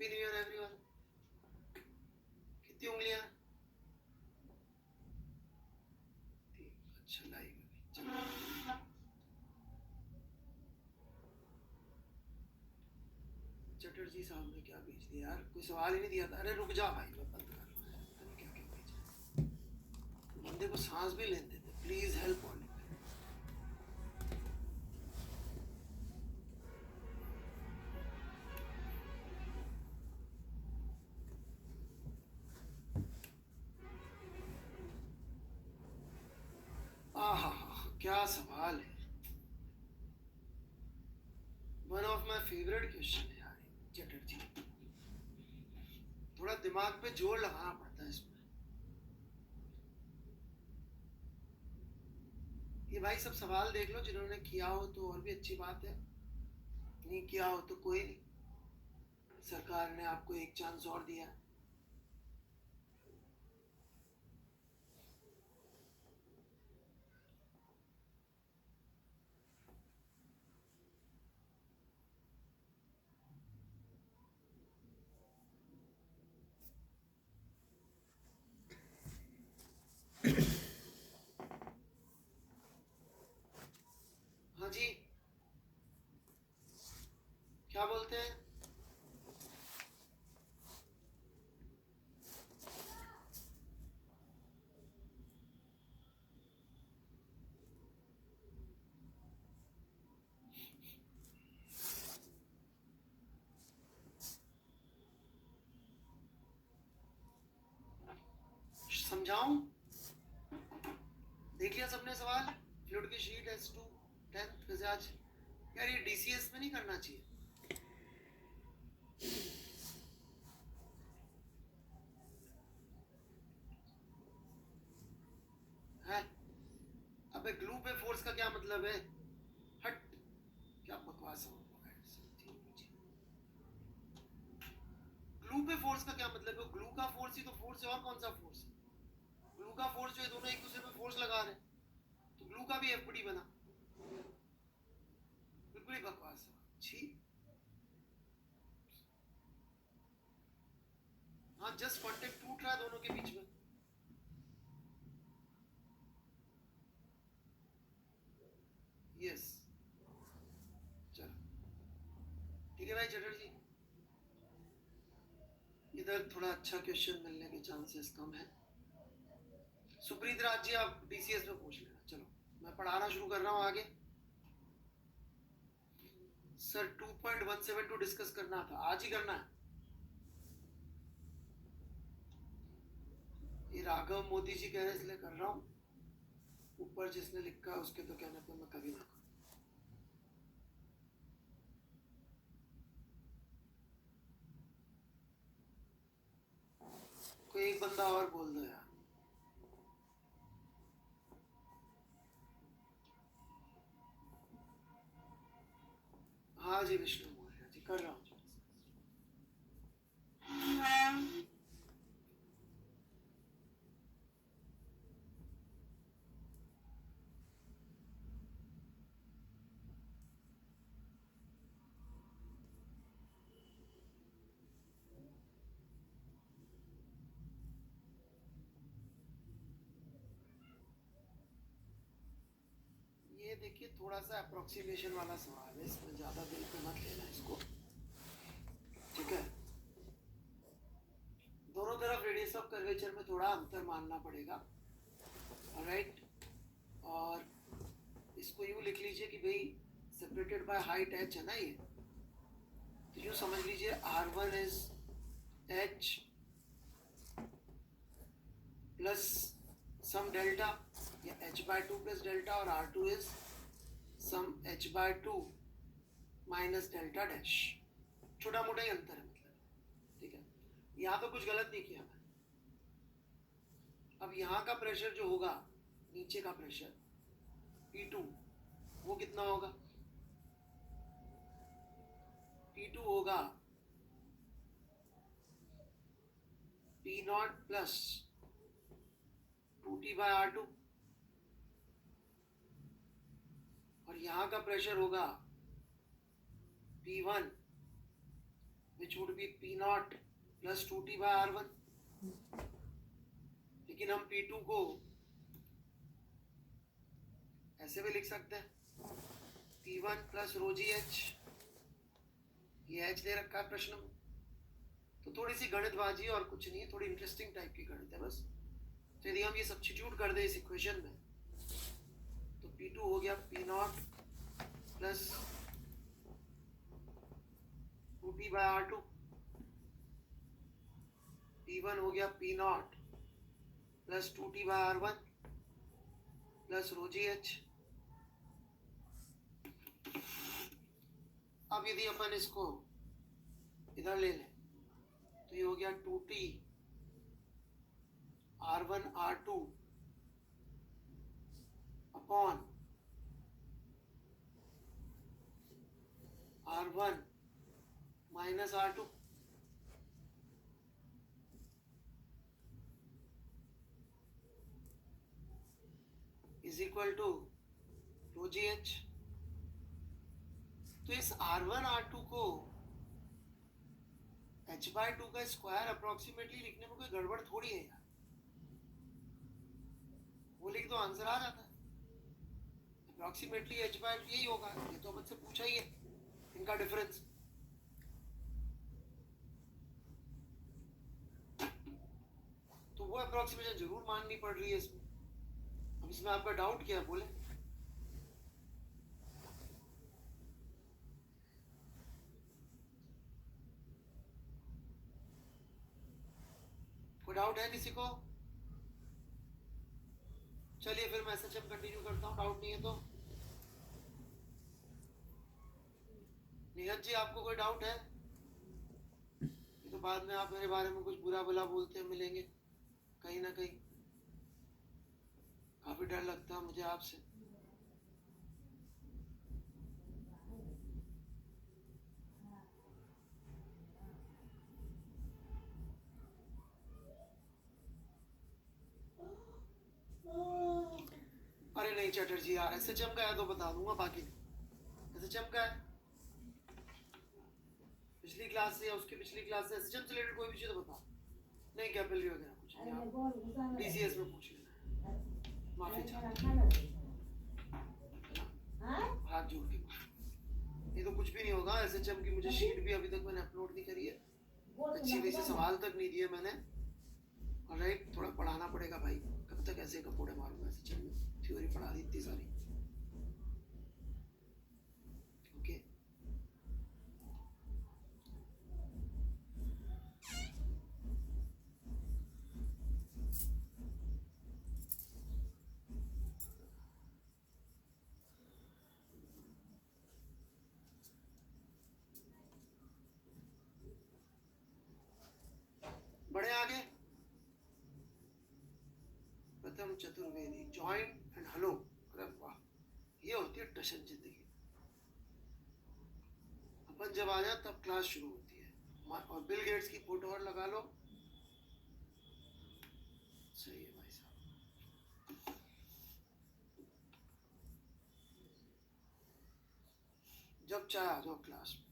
Happy new year everyone. कितनी उंगलियां? अच्छा लाइक चटर्जी साहब ने क्या भेज दिया यार? कोई सवाल ही नहीं दिया था। अरे रुक जा भाई, मैं बंद कर रहा हूँ। पता नहीं क्या क्या भेजा। बंदे को सांस भी लेने देते। Please help all. आहा, क्या सवाल है। One of my favourite question है यार चटर्जी। थोड़ा दिमाग पे जोर लगाना पड़ता है इसमें। ये भाई सब सवाल देख लो, जिन्होंने किया हो तो और भी अच्छी बात है, नहीं किया हो तो कोई नहीं, सरकार ने आपको एक चांस और दिया। हाँ जी, क्या बोलते हैं? समझाऊं? देख लिया सबने सवाल? फ्लूइड की शीट S2 10th वैसे आज यार ये DCS में नहीं करना चाहिए। है? अबे ग्लू पे फोर्स का क्या मतलब है? हट, क्या बकवास हो। ग्लू पे फोर्स का क्या मतलब है? ग्लू का फोर्स ही तो फोर्स है, और कौन सा फोर्स है? ग्लू का फोर्स जो है, दोनों एक दूसरे पे फोर्स लगा रहे हैं, तो ग्लू का भी एफबीडी बना। बिल्कुल ही बकवास है। छी। हाँ, जस्ट कांटेक्ट टूट रहा है दोनों के बीच में। यस, चलो ठीक है भाई चटर्जी, इधर थोड़ा अच्छा क्वेश्चन मिलने के चांसेस कम है। सुप्रीत राज जी, आप DCS में पूछ लेना। चलो मैं पढ़ाना शुरू कर रहा हूँ आगे। सर 2.172 डिस्कस करना था, आज ही करना है। ये राघव मोदी जी कह रहे इसलिए कर रहा हूँ, ऊपर जिसने लिखा है उसके तो कहने पे मैं कभी ना करूँ। कोई एक बंदा और बोल दो यार। हाँ जी विष्णु मौर्य जी, कर रहा हूँ। ये देखिए थोड़ा सा अप्रोक्सीमेशन वाला सवाल है, इसमें ज़्यादा दिल पे मत लेना इसको, ठीक है? दोनों तरफ रेडियस ऑफ कर्वेचर में थोड़ा अंतर मानना पड़ेगा, ऑलराइट? और इसको यूँ लिख लीजिए कि भाई सेपरेटेड बाय हाइट h है ना ये, तो यूँ समझ लीजिए R1 is h plus some delta, या h/2 प्लस डेल्टा, और R2 is some h/2 minus delta dash. छोटा मोटा ही अंतर है मतलब, ठीक है? यहाँ पे कुछ गलत नहीं किया मैं। अब यहाँ का प्रेशर जो होगा, नीचे का प्रेशर P2, वो कितना होगा? P2 होगा P0 प्लस 2T/R2, और यहाँ का प्रेशर होगा P1 which would be P naught plus 2T by R1. लेकिन हम P2 को ऐसे भी लिख सकते हैं, P1 plus rho g h, ये h दे रखा है प्रश्न में, तो थोड़ी सी गणितबाजी और कुछ नहीं, थोड़ी इंटरेस्टिंग टाइप की गणित है बस। तो यदि हम ये सब्स्टिट्यूट कर दें इस इक्वेशन में, तो P2 हो गया P not plus 2T by R2, P1 हो गया P not plus 2T by R1 plus row g H. अब यदि अपन इसको इधर ले लें तो ये हो गया 2T R1 R2 upon R1 minus R2, is equal to rho g h. तो इस R1 R2 को h by 2 का स्क्वायर अप्रोक्सीमेटली लिखने में कोई गड़बड़ थोड़ी है यार, वो लिख दो आंसर आ जाता है। अप्रोक्सीमेटली h by 2 यही होगा, ये तो मुझसे पूछा ही है इनका डिफरेंस। तो वो अप्रोक्सीमेशन जरूर माननी पड़ रही है इसमें। अब इसमें आपका डाउट क्या है, बोले? कोई डाउट है किसी को? चलिए फिर मैं SHM कंटिन्यू करता हूँ, डाउट नहीं है तो। निहत जी, आपको कोई डाउट है? तो बाद में आप मेरे बारे में कुछ बुरा भला बोलते हैं, मिलेंगे कहीं ना कहीं, काफी डर लगता है मुझे आपसे। अरे नहीं चटर्जी यार, SHM का है तो बता दूंगा, बाकी नहीं। SHM का है, पिछली क्लास से या उसके पिछली क्लास से SHM से रिलेटेड कोई भी चीज तो बता। नहीं कैपिलरी वगैरह कुछ नहीं, DCS में पूछ लेना, माफी चाहता हाथ जोड़ के। ये तो कुछ भी नहीं होगा। SHM की मुझे शीट भी अभी तक मैंने अपलोड नहीं करी है, अच्छी वैसे सवाल तक नहीं दिए मैंने। राइट, थोड़ा पढ़ाना पड़ेगा भाई, कब तक ऐसे कपोड़े मारूंगा SHM में, थ्योरी पढ़ा दी इतनी सारी। ओके, बढ़े आगे। प्रथम चतुर्वेदी, जॉइंट एंड हलो, अरे वाह, ये होती है टशन जिंदगी। अपन जब आ जाए तब क्लास शुरू होती है, और बिल गेट्स की फोटो और लगा लो, सही है भाई साहब। जब चाहे आ जाओ क्लास में।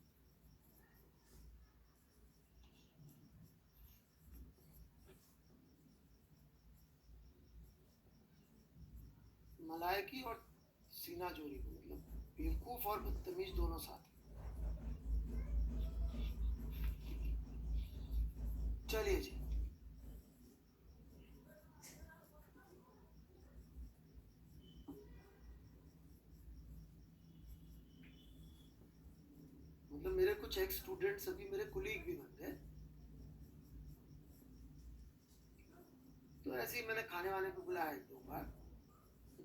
मलायकी और सीना जोरी को, मतलब बेवकूफ और बदतमीज दोनों साथ। चलिए जी, मतलब मेरे कुछ एक्स स्टूडेंट्स अभी मेरे कुलीग भी बन गए, तो ऐसे ही मैंने खाने वाने को बुलाया 2 बार।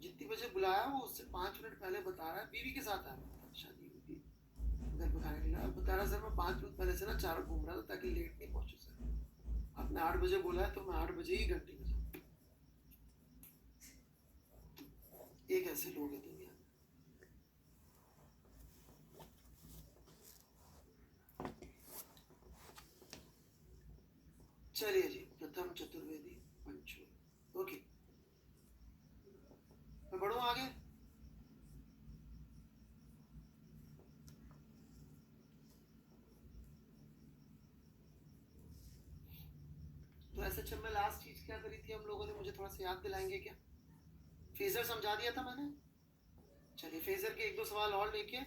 जितनी बजे बुलाया वो उससे 5 मिनट पहले बता रहा है, बीवी के साथ आया, शादी हुई थी, घर पे खाने के लिए बता रहा सर मैं 5 मिनट पहले से ना 4 घूम रहा था ताकि लेट नहीं पहुंचे सर। आपने 8 बजे बोला है तो मैं 8 बजे ही घंटी में जाऊँ। एक ऐसे लोग हैं दुनिया में। चलिए जी, प्रथम चतुर्वेदी पंचू। ओके, मैं बढ़ूँ आगे। एसएचएम में लास्ट चीज क्या करी थी हम लोगों ने, मुझे थोड़ा सा याद दिलाएंगे क्या? फेजर समझा दिया था मैंने। चलिए फेजर के एक दो सवाल और लेके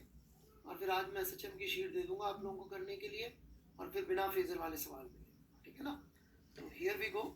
और फिर आज मैं एसएचएम की शीट दे दूंगा आप लोगों को करने के लिए, और फिर बिना फेजर वाले सवाल मिलेंगे, ठीक है ना? तो here we go.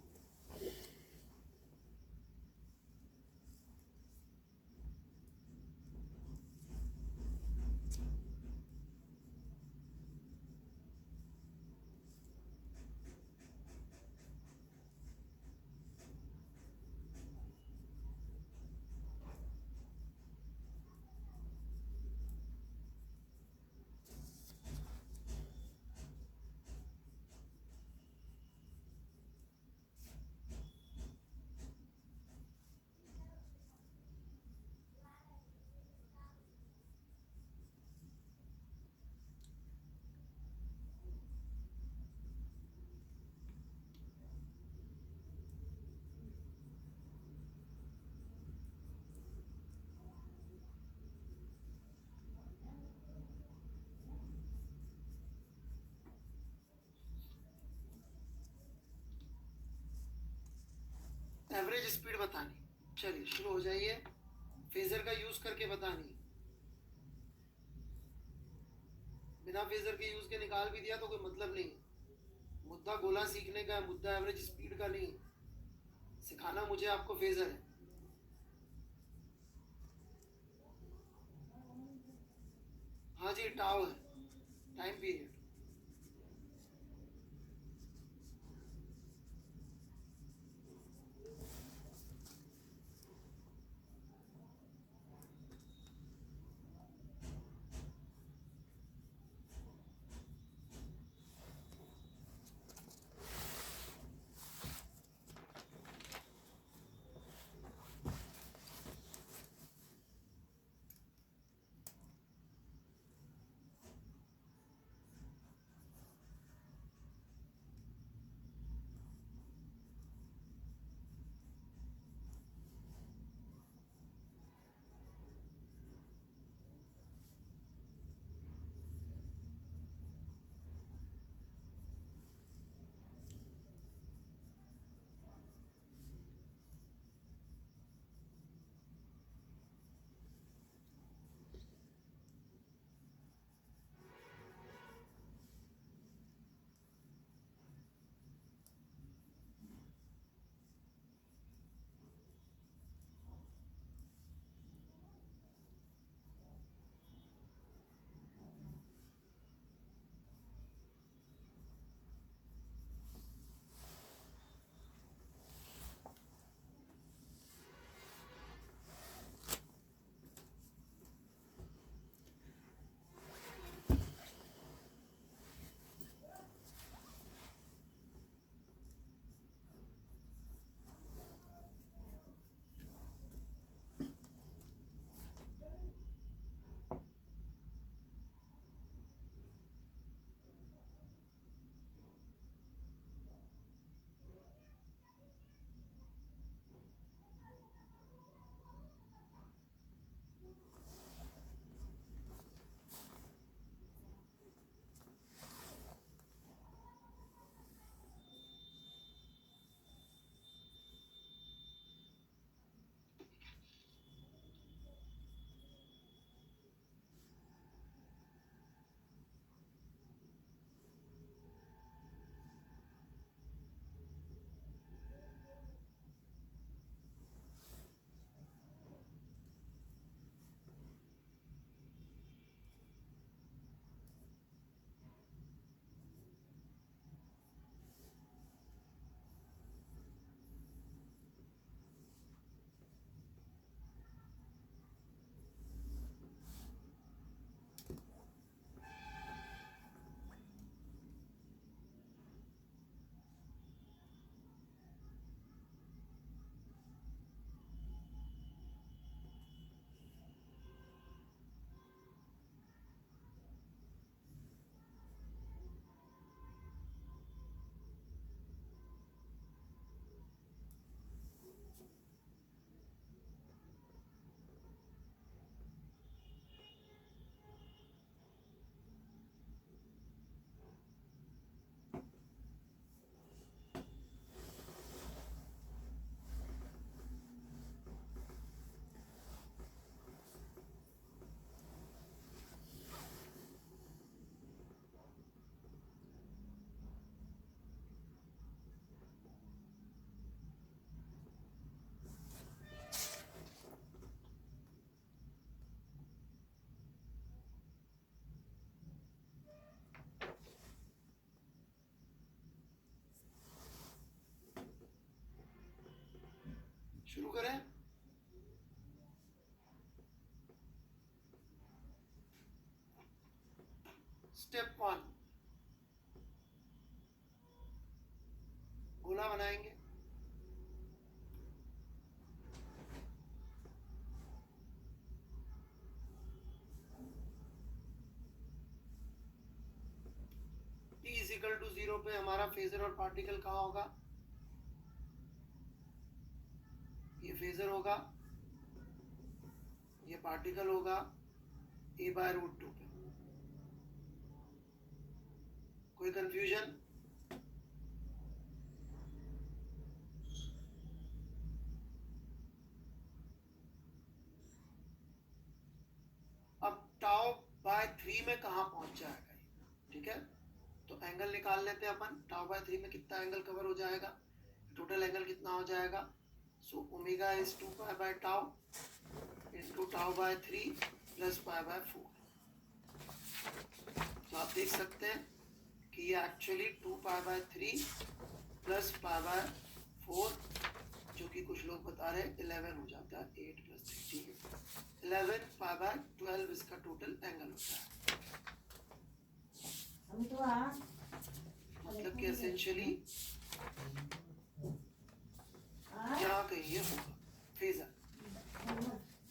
Average speed बतानी, चलिए शुरू हो जाइए। फेजर का यूज करके बतानी, बिना फेजर के यूज के निकाल भी दिया तो कोई मतलब नहीं। मुद्दा गोला सीखने का है, मुद्दा एवरेज स्पीड का नहीं। सिखाना मुझे आपको फेजर है। हाँ जी, टाउ है, टाइम पीरियड। शुरू करें। स्टेप 1, गोला बनाएंगे। t इज इक्वल टू 0 पे हमारा फेजर और पार्टिकल कहाँ होगा? ये फेजर होगा, ये पार्टिकल होगा a/√2 पे। कोई कंफ्यूजन? अब टाउ बाय 3 में कहाँ पहुंच जाएगा? ठीक है, तो एंगल निकाल लेते हैं अपन। टाउ बाय 3 में कितना एंगल कवर हो जाएगा? टोटल एंगल कितना हो जाएगा? So omega is 2 pi by tau into tau by 3 plus pi by 4। तो आप देख सकते हैं कि ये actually 2 pi by 3 plus pi by 4, जो कि कुछ लोग बता रहे हैं 11 हो जाता है। 8 प्लस 3, ठीक है, 11 पाई बाय 12 इसका टोटल एंगल होता है। मतलब कि एसेंशियली यहाँ कहीं ये होगा फेजर।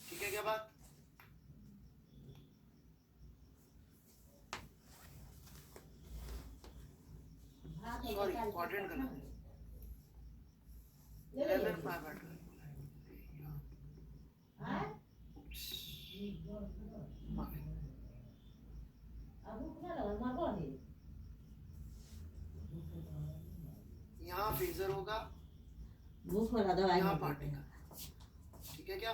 ठीक है, क्या बात? सॉरी, क्वाड्रेंट गलत है। 11 पाई बाय 12 यहाँ फेजर होगा, यहाँ पार्टिकल। ठीक है क्या?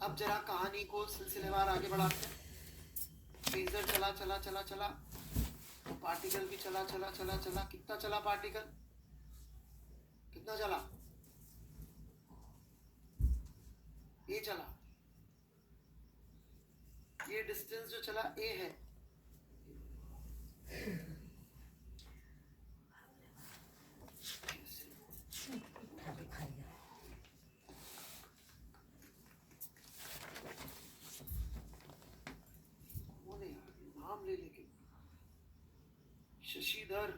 अब जरा कहानी को सिलसिलेवार आगे बढ़ाते हैं। फेजर चला चला चला चला, तो पार्टिकल भी चला चला चला चला। कितना चला पार्टिकल? कितना चला? ये चला। ये डिस्टेंस जो चला ए है, नाम ले लेके शशिधर,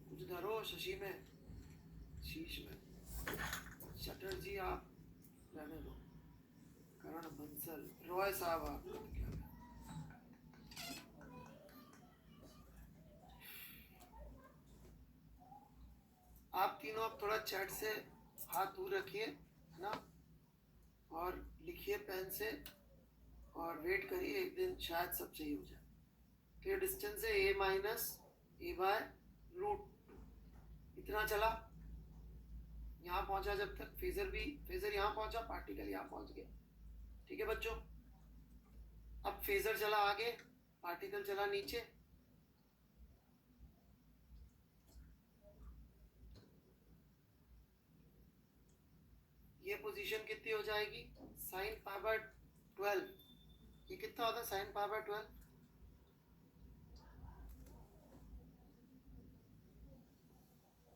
कुछ धरो शशि में, शीश में। चटर्जी आप रहने दो। करण बंसल, रॉय साहब आप क्या? आप तीनों अब थोड़ा चैट से हाथ दूर रखिए ना, और लिखिए पेन से, और वेट करिए, एक दिन शायद सब सही हो जाए। तो ये डिस्टेंस है a माइनस a/√2। इतना चला, यहाँ पहुंचा। जब तक फेजर यहाँ पहुंचा, पार्टिकल यहाँ पहुंच गया। ठीक है बच्चों? अब फेजर चला आगे, पार्टिकल चला नीचे। ये पोजीशन कितनी हो जाएगी? sin π/12। ये कितना होता है sin π/12?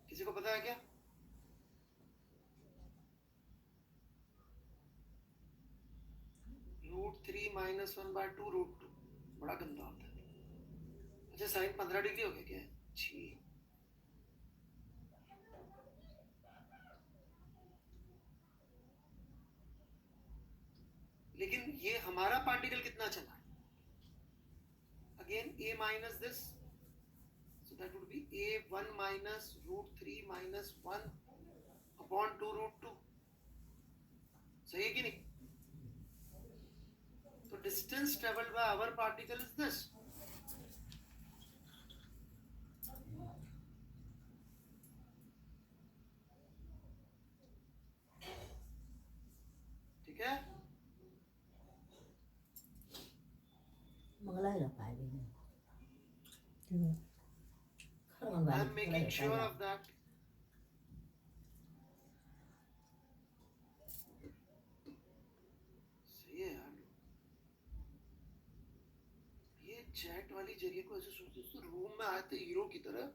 किसी को पता है क्या? √3 - 1/2√2। बड़ा गंदा होता है। अच्छा, साइन 15 डिग्री हो गया क्या? छी। लेकिन ये हमारा पार्टिकल कितना चला? Again a minus this, so that would be a1 minus √3 minus 1 upon 2√2। सही है कि नहीं? तो distance travelled by our particle is this. ठीक है? I am making sure of that. सही है यार। ये चैट वाली जगह को ऐसे सोचते तो रूम में आए थे हीरो की तरह,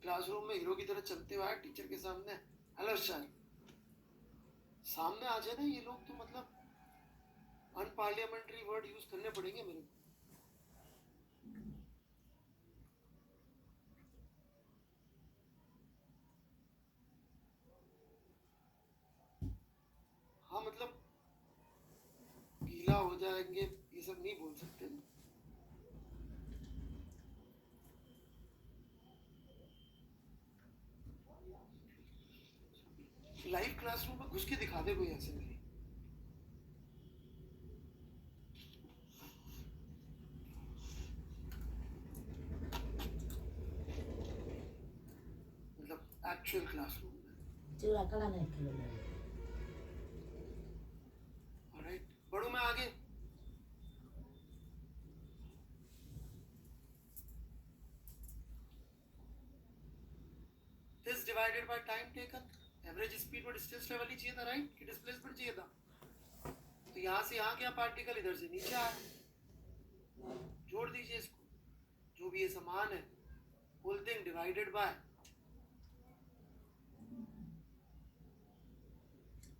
क्लासरूम में हीरो की तरह चलते हुए आए टीचर के सामने, हेलो सर। सामने आ जाए ना ये लोग तो मतलब अनपार्लियामेंट्री वर्ड यूज करने पड़ेंगे मेरे को। हाँ मतलब गीला हो जाएंगे ये सब नहीं बोल सकते ना। लाइव क्लासरूम में घुस के दिखा दे कोई ऐसे नहीं। मतलब एक्चुअल क्लासरूम में। चूड़ा कड़ा नहीं किलो ले। ऑलराइट, बढ़ू मैं आगे। This divided by time taken, average speed और डिस्टेंस ट्रेवल ही चाहिए था राइट, कि डिस्प्लेसमेंट चाहिए था। तो यहां से यहां क्या पार्टिकल इधर से नीचे आया, जोड़ दीजिए इसको, जो भी ये समान है whole thing divided by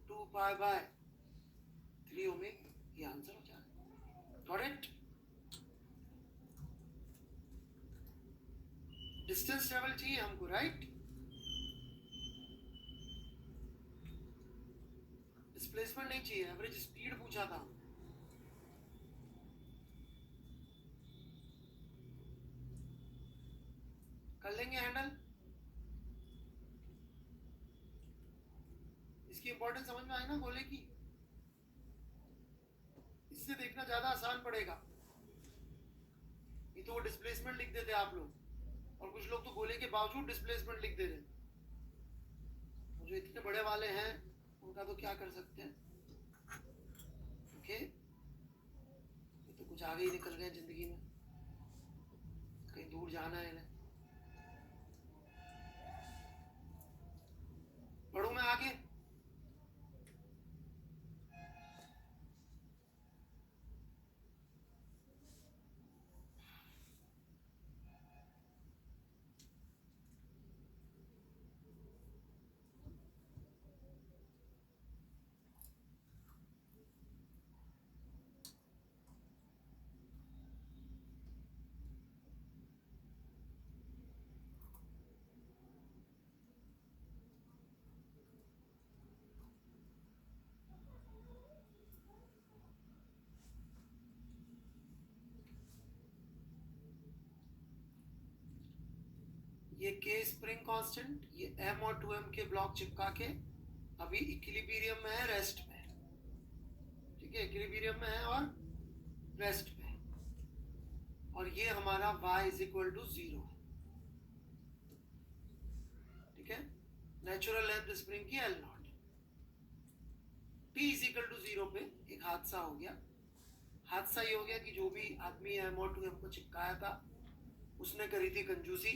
2 pi by 3 omega, ये आंसर हो जाएगा। Got it. डिस्टेंस ट्रेवल चाहिए हमको राइट, डिस्प्लेसमेंट नहीं चाहिए, एवरेज स्पीड पूछा था। कर लेंगे हैंडल। इसकी इंपॉर्टेंस समझ में आई ना गोले की, इससे देखना ज्यादा आसान पड़ेगा। ये तो वो डिस्प्लेसमेंट लिख देते आप लोग, और कुछ लोग तो गोले के बावजूद डिस्प्लेसमेंट लिख दे रहे हैं। जो इतने बड़े वाले हैं उनका तो क्या कर सकते हैं। ओके, ये तो कुछ आगे ही निकल गए जिंदगी में, कहीं दूर जाना है इन्हें। बढ़ू मैं आगे। ये के स्प्रिंग कांस्टेंट, ये m और 2m के ब्लॉक चिपका के अभी इक्विलिब्रियम में है, रेस्ट में। ठीक है, इक्विलिब्रियम में है और रेस्ट में। और ये हमारा y इज इक्वल टू 0। ठीक है, नेचुरल लेंथ स्प्रिंग की L naught. t is equal to 0 पे एक हादसा हो गया। हादसा ये हो गया कि जो भी आदमी m और 2m को चिपकाया था उसने करी थी कंजूसी,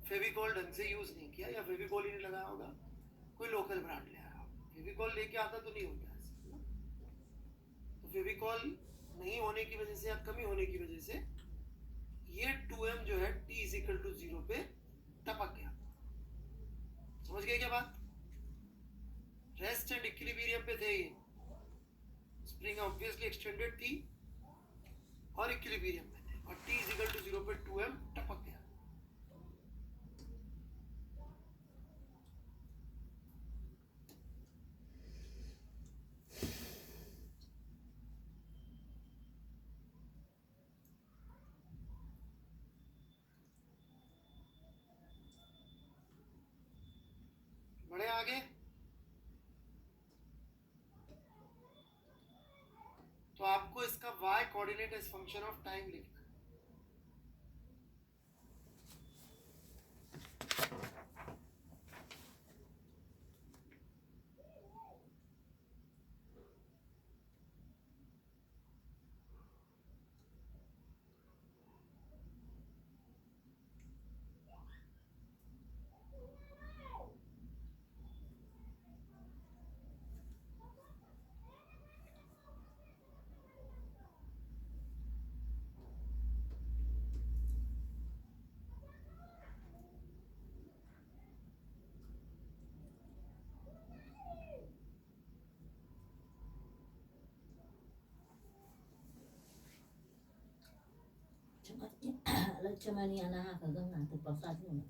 फेविकॉल ढंग से यूज नहीं किया, या फेविकॉल ही नहीं लगाया होगा, कोई लोकल ब्रांड ले आया। फेविकॉल लेके आता तो नहीं हो गया ऐसे। तो फेविकॉल नहीं होने की वजह से या कमी होने की वजह से ये 2m जो है t इज इक्वल टू 0 पे टपक गया। समझ गए क्या बात। रेस्ट एंड इक्विलिब्रियम पे थे ये, स्प्रिंग ऑब्वियसली एक्सटेंडेड थी और इक्विलिब्रियम में थे, और t इज इक्वल टू 0 पे 2m टपक गया। बढ़े आगे। तो आपको इसका y coordinate as function of time लिखना है। लक्ष्मणी आना का गंगा तो प्रसाद में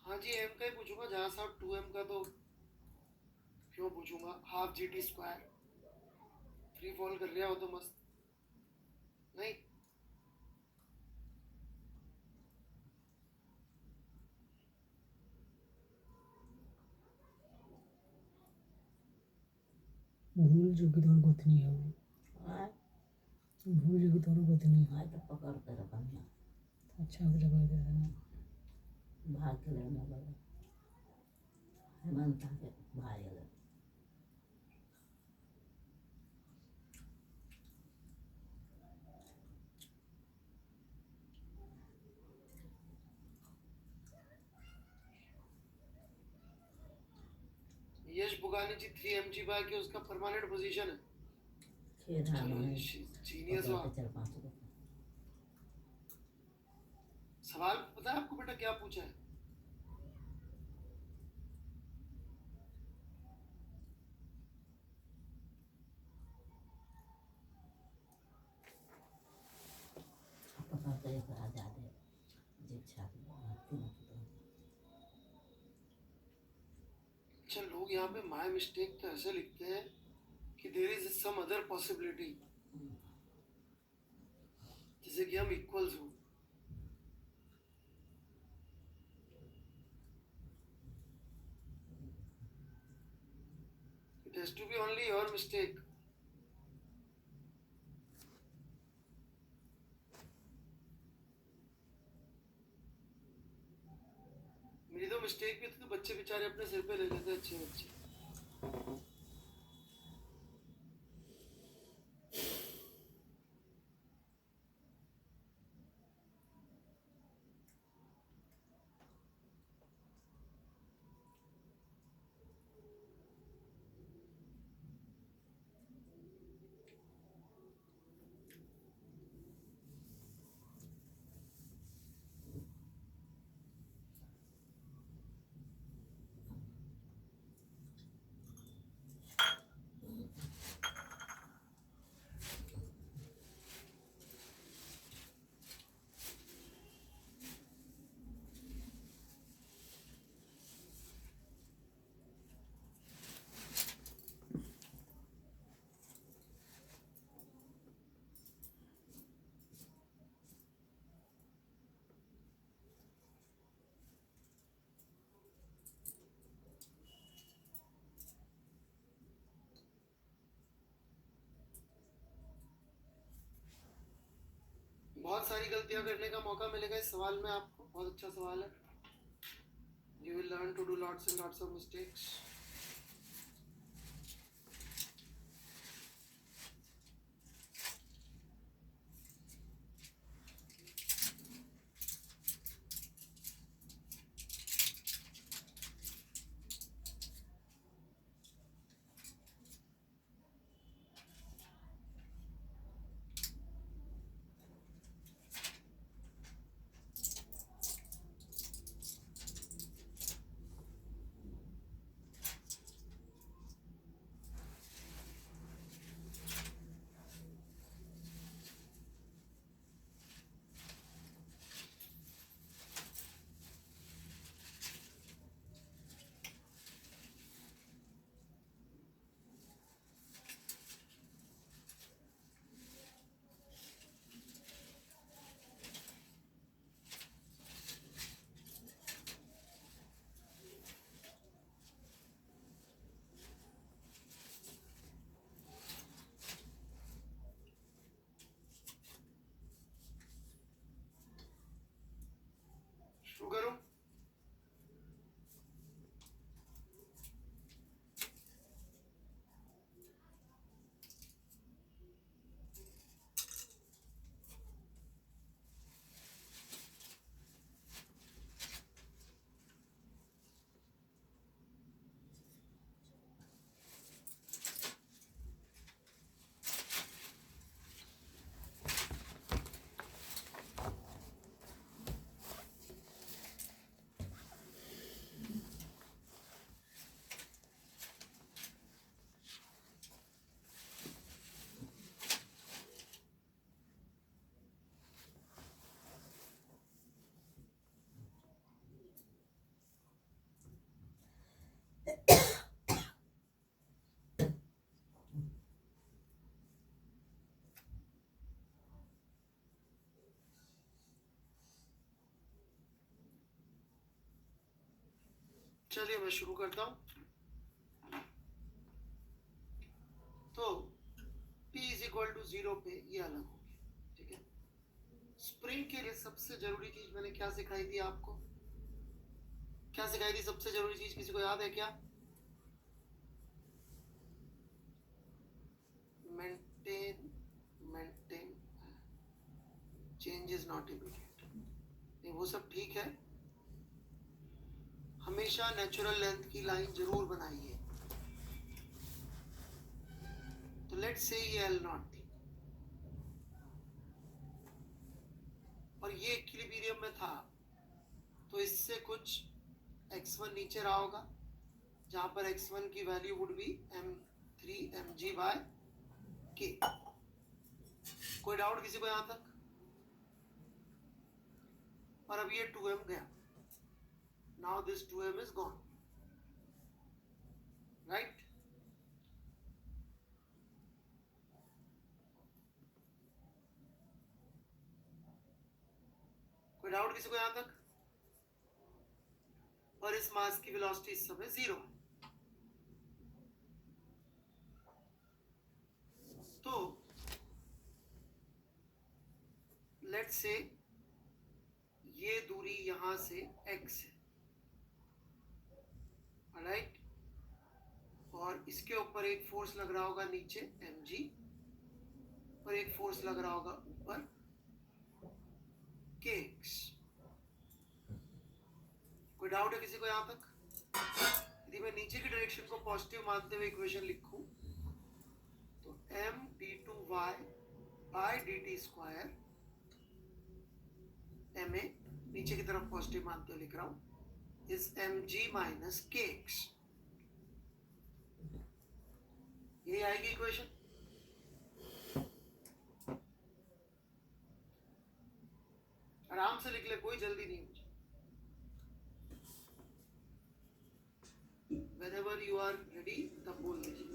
हाँ जी, एम का ही पूछूंगा। जहाँ साहब 2m का तो क्यों पूछूंगा। Half G T square free fall कर लिया हो तो मस्त। नहीं, भूल चुकी तो गोतनी है वो, हाँ भूल चुकी तो गोतनी है। हाँ तो पकड़ कर रखना अच्छा से लगा दे देना। भाग के लेने वाला हेमंत के भाई लगे यश बुगानी जी 3 mg बाय के उसका परमानेंट पोजीशन है। खेत चलो में जीनियस पकड़ हुआ। के 4-5 को सवाल पता है आपको बेटा क्या पूछा है? पकड़ कर एक आजाद है जीप छाप तीनों को अच्छा, लोग यहाँ पे माय मिस्टेक तो ऐसे लिखते हैं कि there is some other possibility, जैसे कि हम इक्वल्स हो। It has to be only your mistake. मेरी तो मिस्टेक भी थी तो बच्चे बेचारे अपने सिर पे ले लेते अच्छे बच्चे। बहुत सारी गलतियां करने का मौका मिलेगा इस सवाल में आपको। बहुत अच्छा सवाल है। You will learn to do lots and lots of mistakes. चलिए मैं शुरू करता हूं। तो P इज इक्वल टू 0 पे ये अलग हो गया, ठीक है। स्प्रिंग के लिए सबसे जरूरी चीज मैंने क्या सिखाई थी आपको? क्या सिखाई थी सबसे जरूरी चीज, किसी को याद है क्या? Maintain maintain change is not immediate. नहीं, वो सब ठीक है, हमेशा नेचुरल लेंथ की लाइन जरूर बनाइए। तो लेट्स से ये एल नॉट थी और ये इक्विलिब्रियम में था, तो इससे कुछ x1 नीचे रहा होगा, जहां पर x1 की value would be m3 mg by k। कोई डाउट किसी को यहां तक? और अब ये 2m गया, now this 2m is gone, right? कोई डाउट किसी को यहां तक? और इस मास की वेलोसिटी इस समय 0 है। तो लेट्स से ये दूरी यहां से x है, राइट? और इसके ऊपर एक फोर्स लग रहा होगा नीचे mg, और एक फोर्स लग रहा होगा ऊपर kx। कोई डाउट है किसी को यहां तक? यदि मैं नीचे की डायरेक्शन को पॉजिटिव मानते हुए इक्वेशन लिखूं तो m d2y by dt square, ma नीचे की तरफ पॉजिटिव मानते हुए लिख रहा हूं, इज mg माइनस kx। यही आएगी इक्वेशन। आराम से लिख ले, कोई जल्दी नहीं मुझे। Whenever you are ready, तब बोल दीजिए।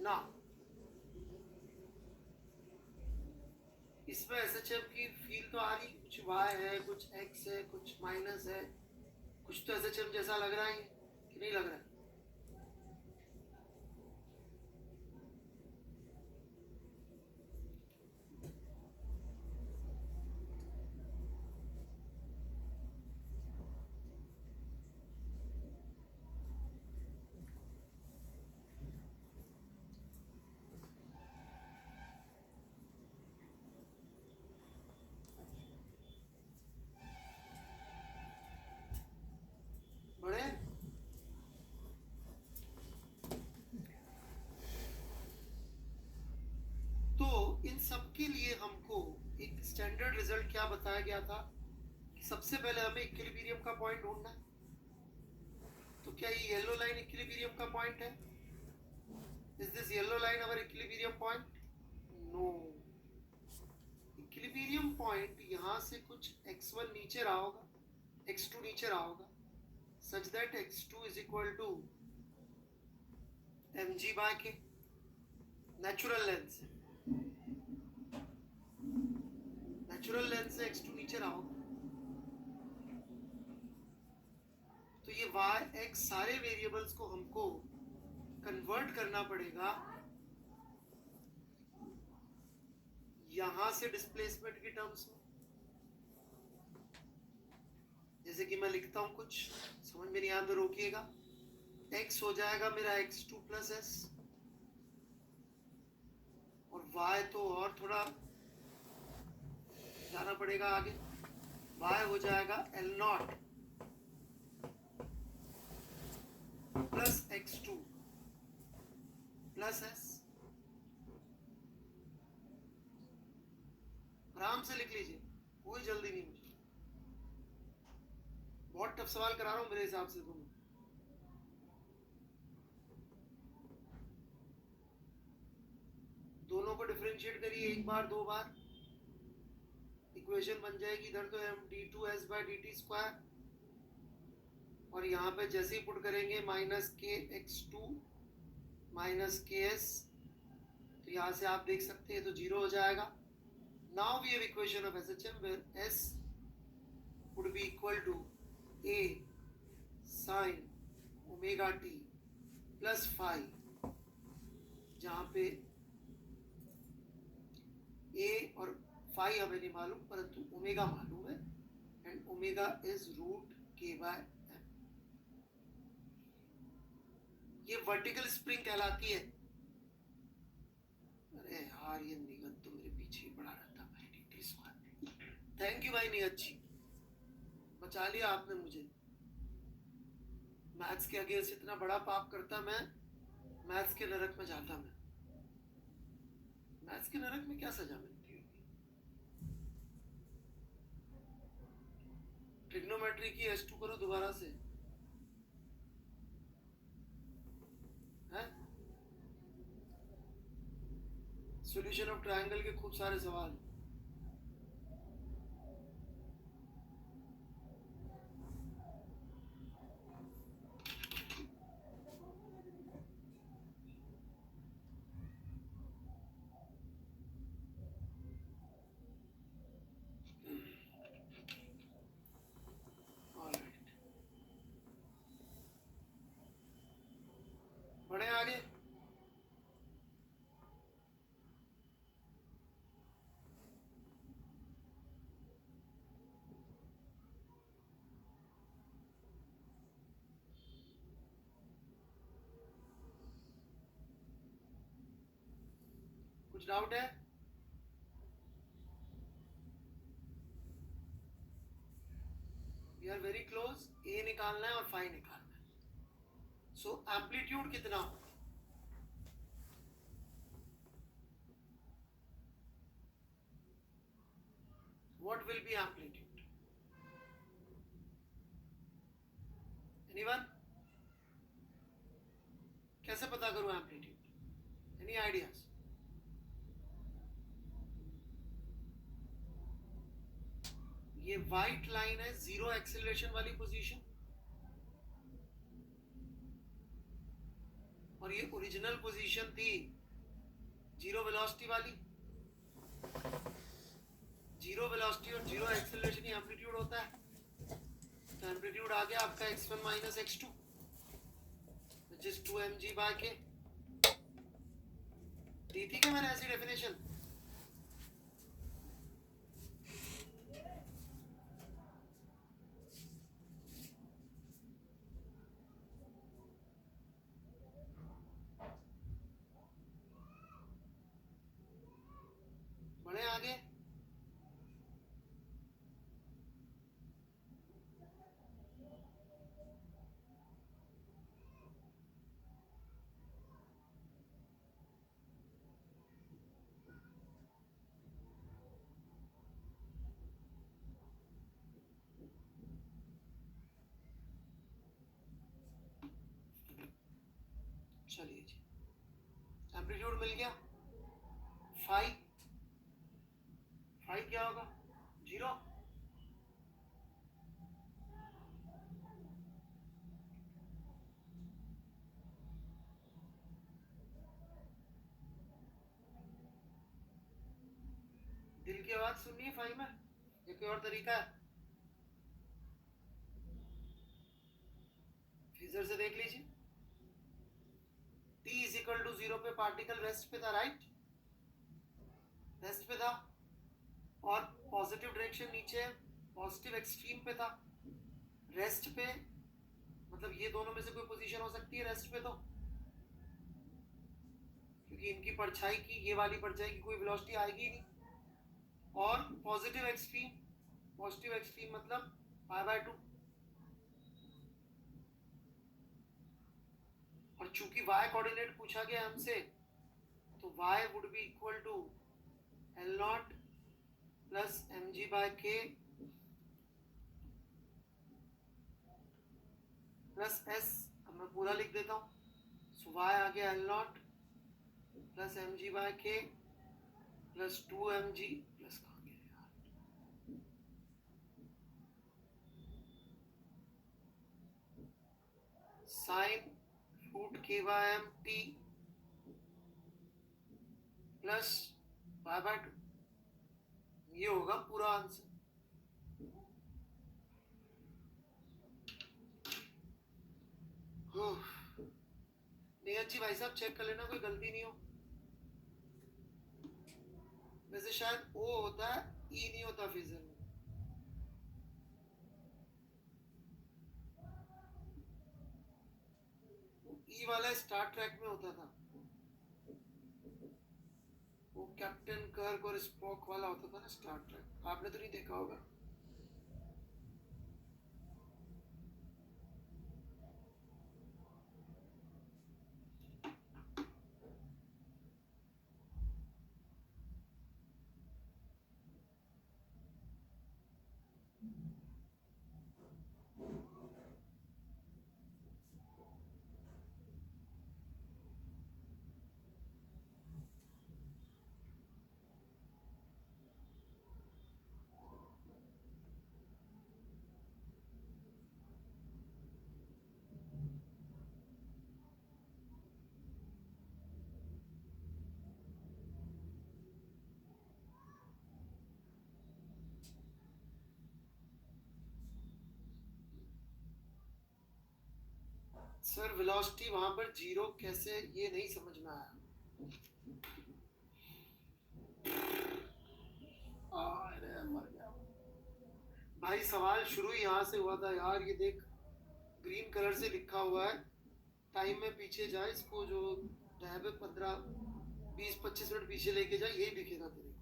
ना इसमें SHM की फील तो आ रही, कुछ y है, कुछ x है, कुछ माइनस है, कुछ तो SHM जैसा लग रहा है कि नहीं लग रहा है? बड़े तो इन सब के लिए हमको एक स्टैंडर्ड रिजल्ट क्या बताया गया था कि सबसे पहले हमें इक्विलिब्रियम का पॉइंट ढूंढना है। तो क्या ये येलो लाइन इक्विलिब्रियम का पॉइंट है? Is this yellow line our equilibrium point? No, equilibrium point यहां से कुछ x1 नीचे रहा होगा, x2 नीचे रहा होगा, such that x2 is equal to mg by k, natural length से। नेचुरल लेंथ से x2 नीचे रहा होगा, तो ये y x सारे वेरिएबल्स को हमको कन्वर्ट करना पड़ेगा यहां से डिस्प्लेसमेंट की टर्म्स में। जैसे कि मैं लिखता हूं, कुछ समझ में नहीं आया तो रोकिएगा। x हो जाएगा मेरा x2 प्लस s, और y तो और थोड़ा जाना पड़ेगा आगे, y हो जाएगा L0 plus x2 plus s। आराम से लिख लीजिए, कोई जल्दी नहीं मुझे। बहुत टफ सवाल करा रहा हूं मेरे हिसाब से तुम। दोनों को डिफरेंशिएट करिए, एक बार दो बार, इक्वेशन बन जाएगी। इधर तो m d2s bye dt square, और यहाँ पे जैसे ही पुट करेंगे माइनस kx2 माइनस ks, तो यहाँ से आप देख सकते हैं तो 0 हो जाएगा। Now we have equation of SHM where S would be equal to A sine omega T plus phi, जहां पे ए और फाई हमें नहीं मालूम परंतु ओमेगा मालूम है, एंड ओमेगा इज रूट के बाय एम। ये वर्टिकल स्प्रिंग कहलाती है। अरे यार ये निगत तो मेरे पीछे ही पड़ा रहता भाई, dt स्क्वायर। थैंक यू भाई निगत जी, बचा लिया आपने मुझे। मैथ्स के अगेंस्ट इतना बड़ा पाप करता मैं, मैथ्स के नरक में जाता मैं। मैथ्स के नरक में क्या सजा मिलती होगी? ट्रिग्नोमेट्री की S2 करो दोबारा से, हैं? सॉल्यूशन ऑफ ट्रायंगल के खूब सारे सवाल। बढ़े आगे। कुछ डाउट है? We are very close. A निकालना है और फाई निकालना है। सो एम्पलीट्यूड कितना होगा? What will be amplitude? Anyone? कैसे पता करूं एम्पलीट्यूड? Any ideas? ये व्हाइट लाइन है जीरो एक्सेलरेशन वाली पोजीशन, और ये ओरिजिनल पोजीशन थी जीरो वेलोसिटी वाली। जीरो वेलोसिटी और जीरो एक्सेलरेशन ही एम्पलीट्यूड होता है। तो एम्पलीट्यूड आ गया आपका x1 minus x2 which is 2mg by k। दी थी क्या मैंने ऐसी डेफिनेशन? बढ़े आगे। चलिए जी, एम्पलीट्यूड मिल गया। फाई, फाई क्या होगा? जीरो। दिल की आवाज सुननी है फाई में? ये कोई और तरीका है? फ्रीजर से देख लीजिए। t इज इक्वल टू 0 पे पार्टिकल रेस्ट पे था, राइट? रेस्ट पे था और पॉजिटिव डायरेक्शन नीचे पॉजिटिव एक्सट्रीम पे था। रेस्ट पे मतलब ये दोनों में से कोई पोजीशन हो सकती है रेस्ट पे, तो क्योंकि इनकी परछाई की, ये वाली परछाई की कोई वेलोसिटी आएगी नहीं। और पॉजिटिव एक्सट्रीम मतलब π/2। और चूंकि y कोऑर्डिनेट पूछा गया हमसे, तो y would be equal to L0 plus mg by k plus s। अब मैं पूरा लिख देता हूँ। सो y आ गया L0 plus mg by k plus 2mg plus कहाँ गया यार, sine root k by m t plus π/2। ये होगा पूरा आंसर। नियत जी भाई साहब चेक कर लेना कोई गलती नहीं हो। वैसे शायद ओ होता है, ई नहीं होता फेजर में। ई वाला स्टार ट्रैक में होता था, वो कैप्टन कर्क और स्पॉक वाला होता था ना स्टार ट्रैक, आपने तो नहीं देखा होगा। सर वेलोसिटी वहां पर जीरो कैसे, ये नहीं समझ में आया। अरे मर गया भाई, सवाल शुरू ही यहाँ से हुआ था यार। ये देख ग्रीन कलर से लिखा हुआ है, टाइम में पीछे जा, इसको जो टैब है 15-20-25 मिनट पीछे लेके जा, यही दिखेगा तेरे को।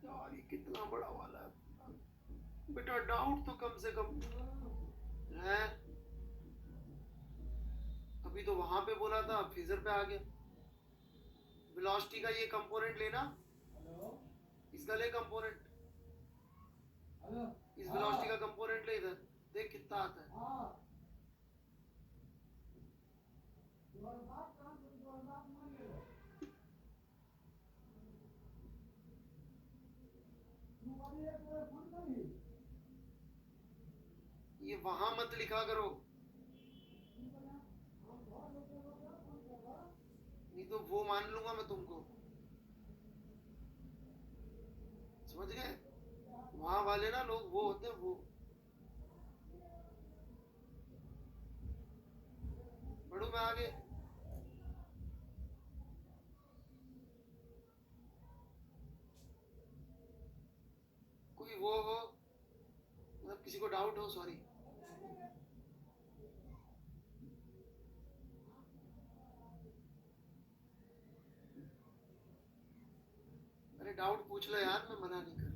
यार ये कितना बड़ा वाला है बेटा, डाउट तो कम से कम है। अभी तो वहां पे बोला था, फेजर पे आ गया। वेलोसिटी का ये कंपोनेंट लेना, इसका ले कंपोनेंट, इस वेलोसिटी का कंपोनेंट ले इधर, देख कितना आता है। ये वहां मत लिखा करो, नहीं तो वो मान लूंगा मैं तुमको, समझ गए। वहां वाले ना लोग वो होते हैं वो। बढ़ू मैं आगे। कोई वो हो, मतलब किसी को डाउट हो, सॉरी। अरे डाउट पूछ लो यार, मैं मना नहीं कर रहा।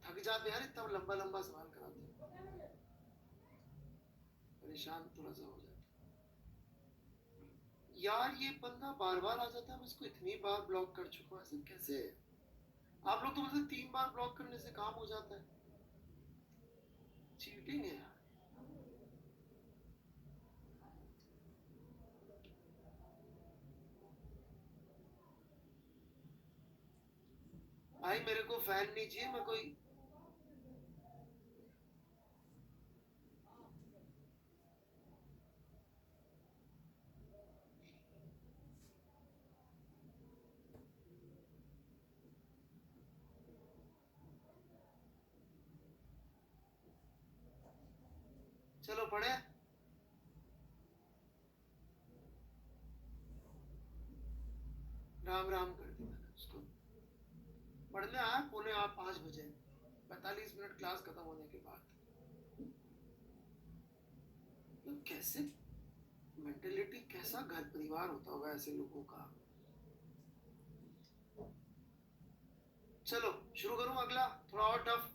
थक जाते यार, इतना लंबा लंबा सवाल कराते, परेशान थोड़ा सा हो जाता यार। ये बंदा बार बार आ जाता है, मैं इसको इतनी बार ब्लॉक कर चुका हूँ, ऐसे कैसे। आप लोग तो मतलब 3 बार ब्लॉक करने से काम हो जाता है, चीटिंग है यार। भाई मेरे को फैन नहीं चाहिए, मैं कोई चलो पढ़े। राम राम कर दी मैंने उसको। पढ़ने आया 4:45 बजे, 45 मिनट क्लास खत्म होने के बाद। तो कैसे मेंटेलिटी, कैसा घर परिवार होता होगा ऐसे लोगों का। चलो शुरू करूं अगला, थोड़ा और टफ,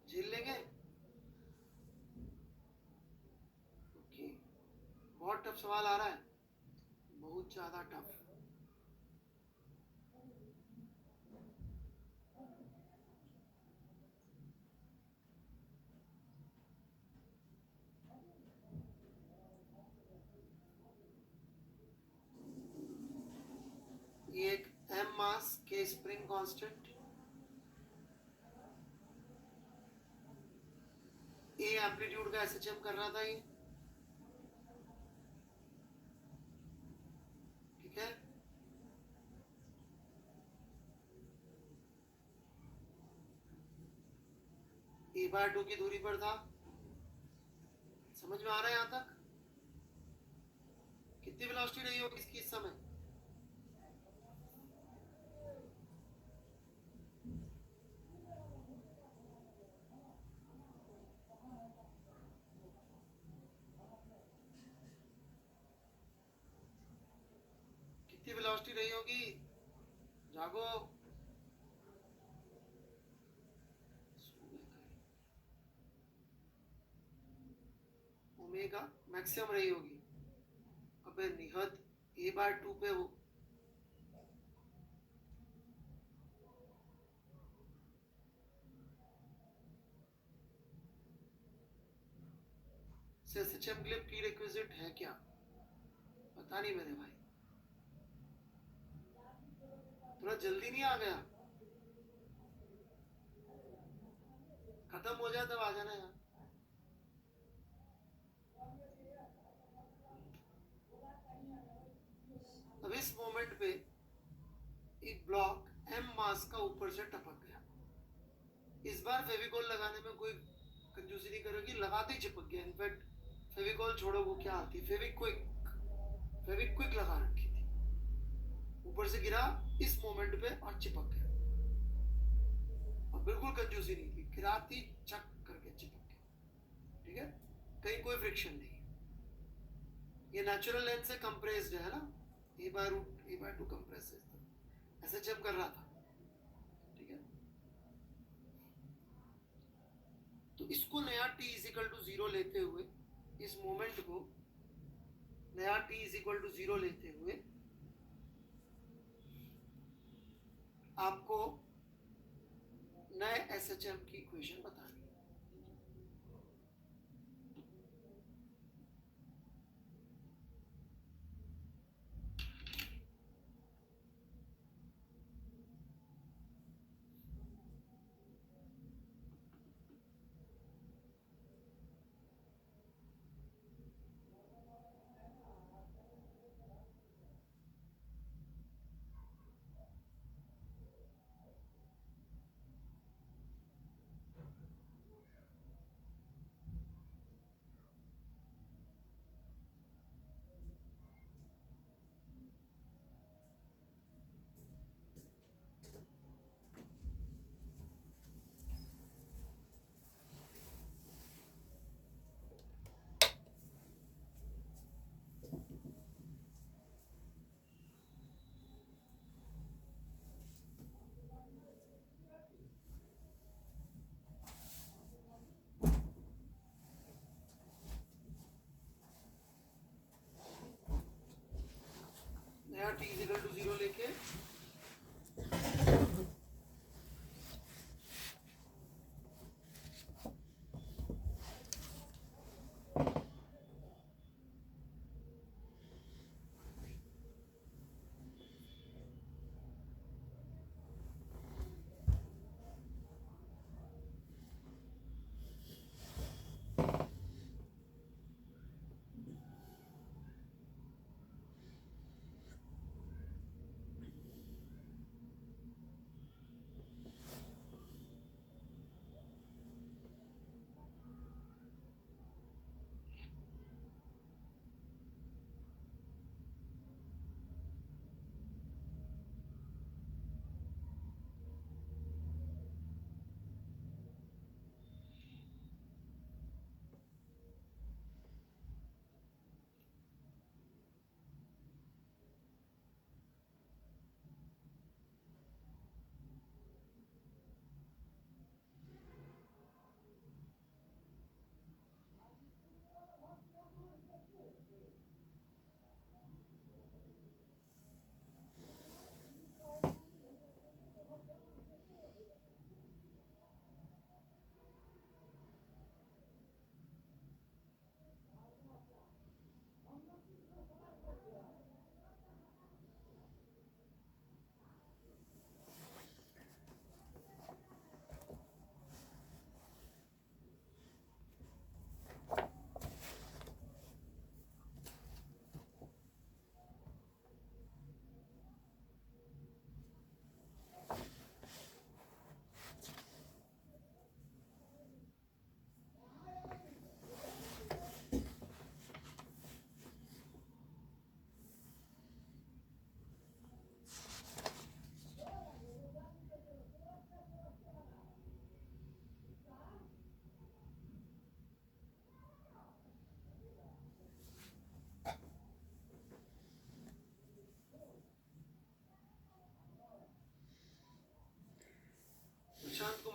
झेल लेंगे। ओके, बहुत टफ सवाल आ रहा है, बहुत ज्यादा टफ। ये एक एम मास के स्प्रिंग कांस्टेंट, ए एम्पलीट्यूड का एसएचएम कर रहा था ये, ठीक है। e/2 की दूरी पर था। समझ में आ रहा है यहां तक? कितनी वेलोसिटी रही होगी इसकी इस समय? कितनी वेलोसिटी रही होगी? जागो। ओमेगा मैक्सिमम रही होगी। अबे निहत a/2 पे वो एसएचएम के लिए प्री रिक्विजिट है क्या? पता नहीं मेरे भाई, थोड़ा जल्दी नहीं आ गया? खत्म हो जाए तब आ जाना यार। अब इस मोमेंट पे एक ब्लॉक m मास का ऊपर से टपक गया। इस बार फेविकॉल लगाने में कोई कंजूसी नहीं करोगी, लगाते ही चिपक गया। इनफैक्ट फेविकॉल छोड़ो, वो क्या आती, फेविक्विक लगा रखी थी, ऊपर से गिरा इस मोमेंट पे और चिपक गया। और बिल्कुल कंजूसी नहीं थी, गिराती चक करके चिपक गया। ठीक है, कहीं कोई फ्रिक्शन नहीं। ये नेचुरल लेंस से कंप्रेस्ड है ना, a/2 कंप्रेस ऐसे जब कर रहा था। ठीक है, तो इसको नया t=0 लेते हुए, इस मोमेंट को नया t=0 लेते हुए आपको नए एसएचएम की इक्वेशन बतानी है।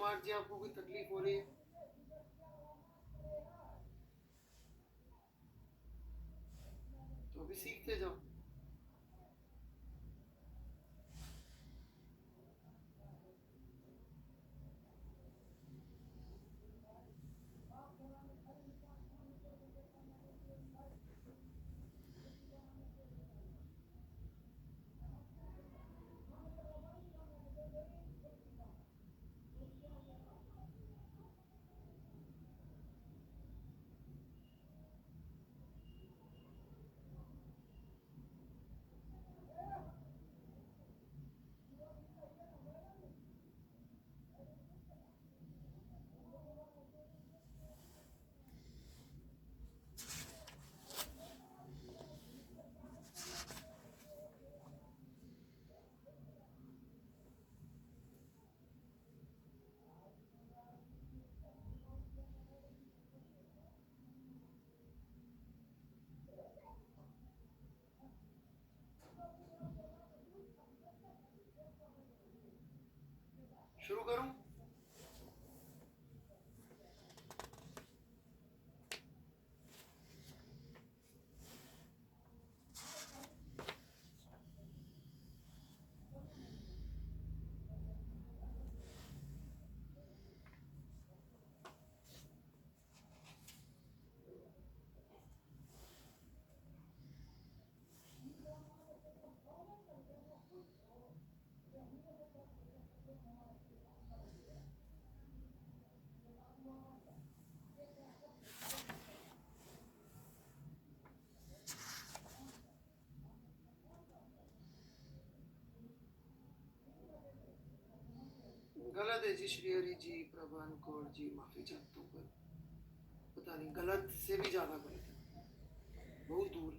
स्मार्ट जी आपको कोई तकलीफ हो रही है? तो अभी सीखते जाओ। शुरू करूं? गलत है जी श्रीहरि जी, प्रभान कौर जी, माफी चाहता हूँ, पर पता नहीं, गलत से भी ज्यादा गलत है, बहुत दूर।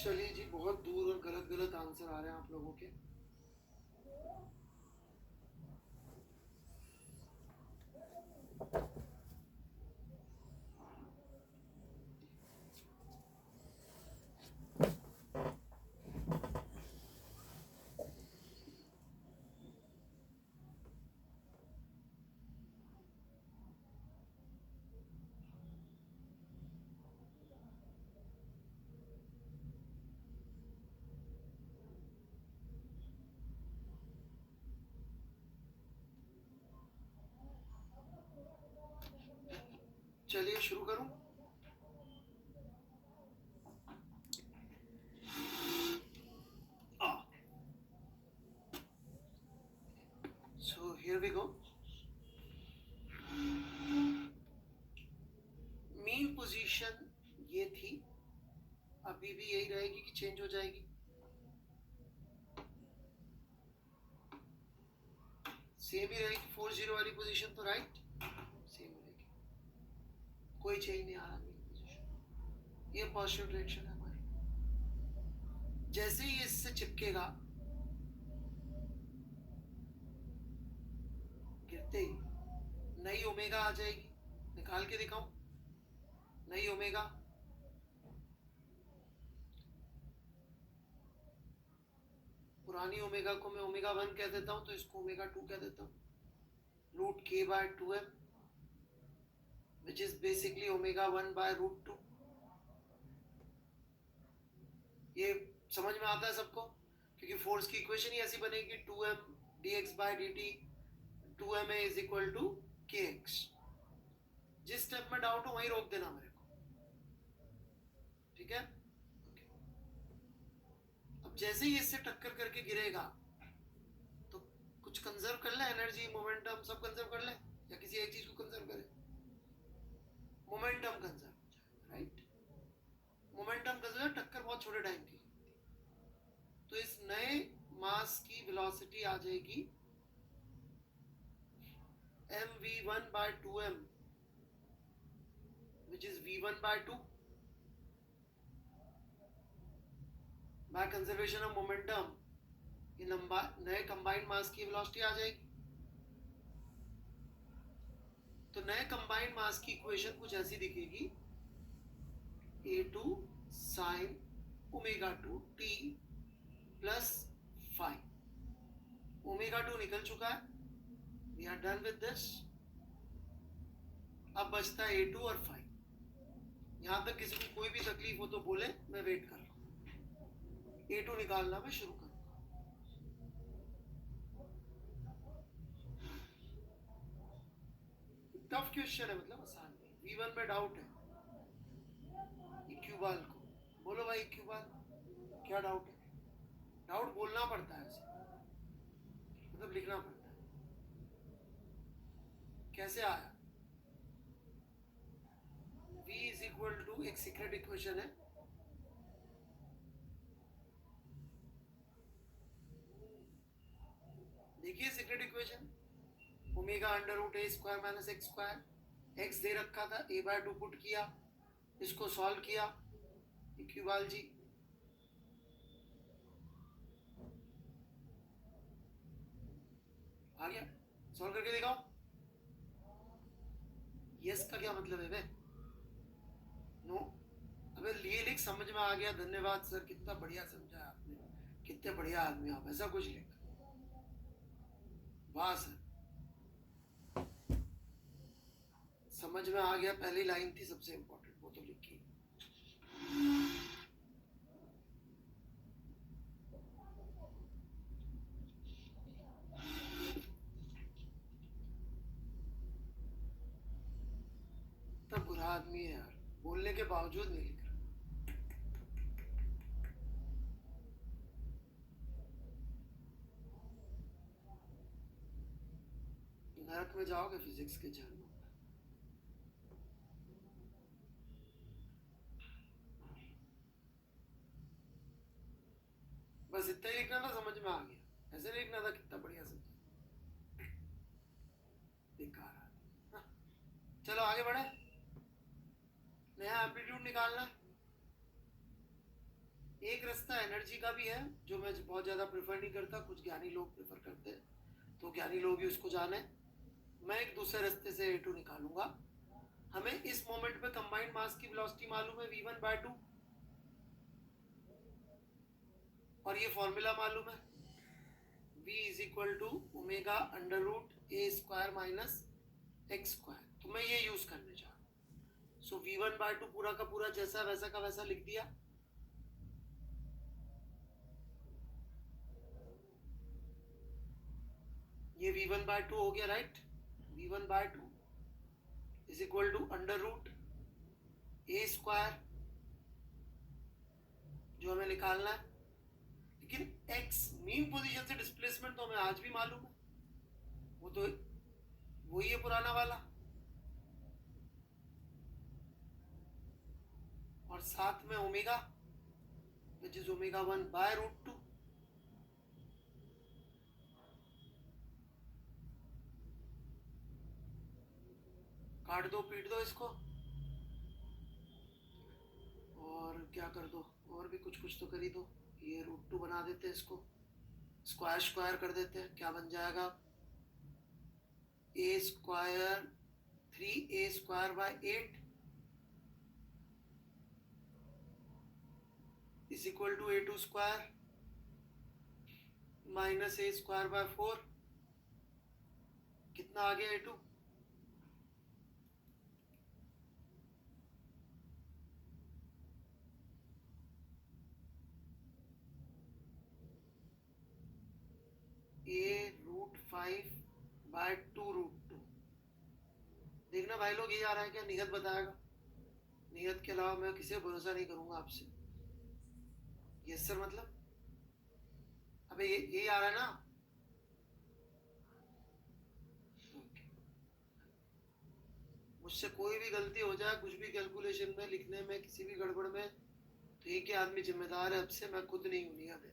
चलिए जी, बहुत दूर और गलत गलत आंसर आ रहे हैं आप लोगों के। here we go. Mean position ये थी, अभी भी यही रहेगी कि चेंज हो जाएगी? सेम ही रहेगी 40 वाली पोजीशन तो, राइट? सेम रहेगी, कोई चेंज नहीं आ रहा मीन पोजीशन। ये पॉजिटिव डायरेक्शन है हमारी। जैसे ही इससे चिपकेगा, गिरते ही नई ओमेगा आ जाएगी। निकाल के दिखाऊं नई ओमेगा? पुरानी ओमेगा को मैं ओमेगा 1 कह देता हूं, तो इसको ओमेगा 2 कह देता हूं। Root k by 2m, which is basically omega 1 by root 2। ये समझ में आता है सबको? क्योंकि फोर्स की इक्वेशन ही ऐसी बनेगी 2m dx by dt 2ma is equal to kx। जिस स्टेप में डाउट हो वहीं रोक देना मेरे को, ठीक है? अब जैसे ही इससे टक्कर करके गिरेगा तो कुछ कंजर्व कर ले, एनर्जी, मोमेंटम सब कंजर्व कर ले, या किसी एक चीज को कंजर्व करे? मोमेंटम कंजर्व हो जाए, राइट? मोमेंटम कंजर्व, टक्कर बहुत छोटे टाइम की। तो इस नए मास की वेलोसिटी आ जाएगी mv1 by 2m, which is v1 by 2। by conservation of momentum ये नए कंबाइंड मास की वेलोसिटी आ जाएगी। तो नए कंबाइंड मास की इक्वेशन कुछ ऐसी दिखेगी, a2 sin omega 2 t plus phi। Omega 2 निकल चुका है, we are done with this। अब बचता है a2 और phi। यहां तक किसी को कोई भी तकलीफ हो तो बोले, मैं वेट कर रहा हूं। a2 निकालना मैं शुरू करूंगा। टफ क्वेश्चन है, मतलब आसान नहीं। v1 में डाउट है, इक्यूबाल को बोलो भाई, इक्यूबाल क्या डाउट है? डाउट बोलना पड़ता है उसे, मतलब लिखना पड़ता है। कैसे आया? v इज इक्वल टू, एक सीक्रेट इक्वेशन है, देखिए secret equation, omega under root A square minus X square. X दे रखा था, a बाय 2 पुट किया, इसको सॉल्व किया। इक्यूबाल जी आ गया, सॉल्व करके दिखाओ। यस का क्या मतलब है बे? नो। अबे लिए लिख, समझ में आ गया, धन्यवाद सर, कितना बढ़िया समझा आपने, कितने बढ़िया आदमी आप, ऐसा कुछ लिख। वाह सर, समझ में आ गया, पहली लाइन थी सबसे इंपॉर्टेंट, वो तो लिखी। तब बुरा आदमी है यार, बोलने के बावजूद नहीं लिख रहा। नरक में जाओगे फिजिक्स के जहन्नुम। बस इतना ही लिखना था, समझ में आ गया। ऐसे लिखना था, कितना बढ़िया समझा। बेकार आदमी। चलो आगे बढ़े, नया एम्पलीट्यूड निकालना। एक रास्ता एनर्जी का भी है, जो मैं बहुत ज्यादा प्रेफर नहीं करता, कुछ ज्ञानी लोग प्रेफर करते हैं, तो ज्ञानी लोग ही उसको जाने। मैं एक दूसरे रास्ते से a2 निकालूंगा। हमें इस मोमेंट पे कंबाइंड मास की वेलोसिटी मालूम है v1 by 2, और ये फॉर्मूला मालूम है, v is equal to omega under root A square minus X square. तो मैं ये यूज करने जा रहा हूँ। सो v1 by 2 पूरा का पूरा जैसा वैसा का वैसा लिख दिया। ये v1 by 2 हो गया, right? v1 by 2 is equal to under root A square, जो हमें निकालना है। लेकिन x मीन पोजीशन से डिस्प्लेसमेंट तो हमें आज भी मालूम है, वो तो वही है पुराना वाला, और साथ में omega which is omega 1 by root 2। काट दो, पीट दो इसको, और क्या कर दो, और भी कुछ कुछ तो कर ही दो। ये रूट 2 बना देते हैं, इसको स्क्वायर स्क्वायर कर देते हैं। क्या बन जाएगा, A square 3a square by 8 is equal to a2 square minus a square by 4। कितना आ गया a2, a root 5 bye 2 root 2। देखना भाई लोग, ये आ रहा है क्या, नियत बताएगा। नियत के अलावा मैं किसी पर भरोसा नहीं करूंगा आपसे। यस सर, मतलब अबे ये आ रहा है ना। Okay. मुझसे कोई भी गलती हो जाए कुछ भी कैलकुलेशन में, लिखने में, किसी भी गड़बड़ में, तो एक ही आदमी जिम्मेदार है, अब से मैं खुद नहीं हूं। नियत है,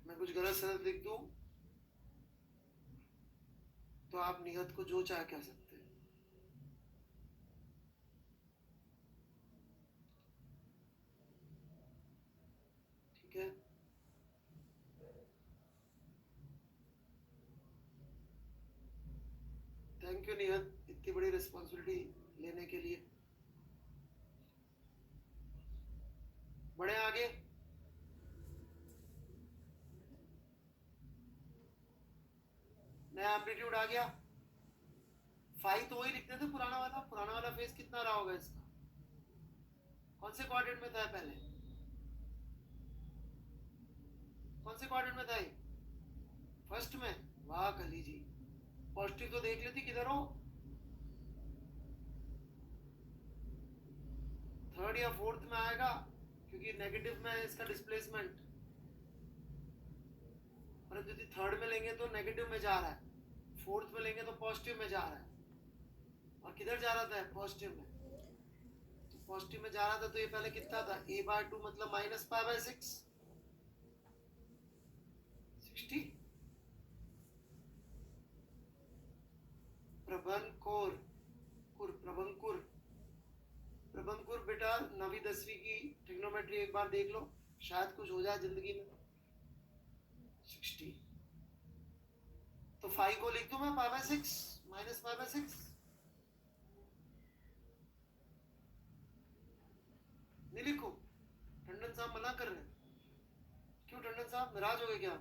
मैं कुछ गलत सलत लिख दूं तो आप नियत को जो चाहे कह सकते हैं। ठीक है, थैंक यू नियत, इतनी बड़ी रिस्पॉन्सिबिलिटी लेने के लिए। बढ़े आगे। नया एम्पलीट्यूड आ गया। फाई तो वही लिखते थे, पुराना वाला। पुराना वाला फेज कितना रहा होगा इसका, कौन से क्वाड्रेंट में था पहले, कौन से क्वाड्रेंट में था ये, फर्स्ट में। वाह कली जी, पॉजिटिव तो देख लेती किधर हो, थर्ड या फोर्थ में आएगा, क्योंकि नेगेटिव में है इसका डिस्प्लेसमेंट। परंतु यदि थर्ड में लेंगे तो नेगेटिव में जा रहा है, फोर्थ में लेंगे तो पॉजिटिव में जा रहा है। और किधर जा रहा था, पॉजिटिव में। तो पॉजिटिव में जा रहा था, तो ये पहले कितना था, a बाय 2 मतलब माइनस पाई बाय 6 60। प्रभंकुर प्रभंकुर प्रभंकुर बेटा, 9वीं 10वीं की ट्रिग्नोमेट्री एक बार देख लो, शायद कुछ हो जाए जिंदगी में। 60, तो 5 को लिख दूं मैं pi by 6 minus pi by 6। नहीं लिखो, टंडन साहब मना कर रहे हैं। क्यों टंडन साहब, नाराज हो गए क्या?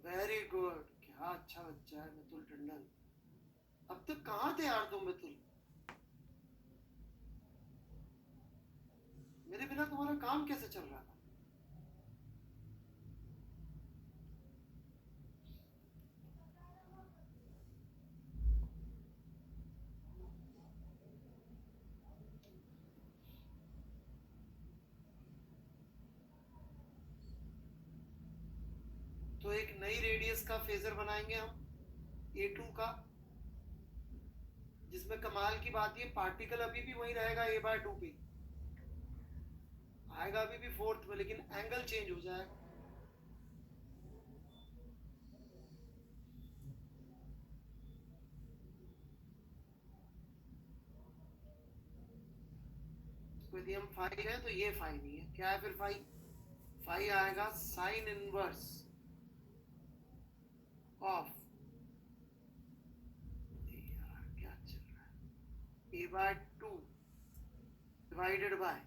वेरी गुड, क्या अच्छा बच्चा है मितुल टंडन। अब तक कहाँ थे यार तुम मितुल, मेरे बिना तुम्हारा काम कैसे चल रहा था? तो एक नई रेडियस का फेजर बनाएंगे हम, a2 का, जिसमें कमाल की बात ये, पार्टिकल अभी भी वही रहेगा a बाय 2 पे, आएगा अभी भी फोर्थ में, लेकिन एंगल चेंज हो जाएगा। तो यदि हम फाई है तो ये फाई नहीं है, क्या है फिर फाई? फाई आएगा साइन इनवर्स ऑफ, यार क्या चल रहा है, a bye 2 divided by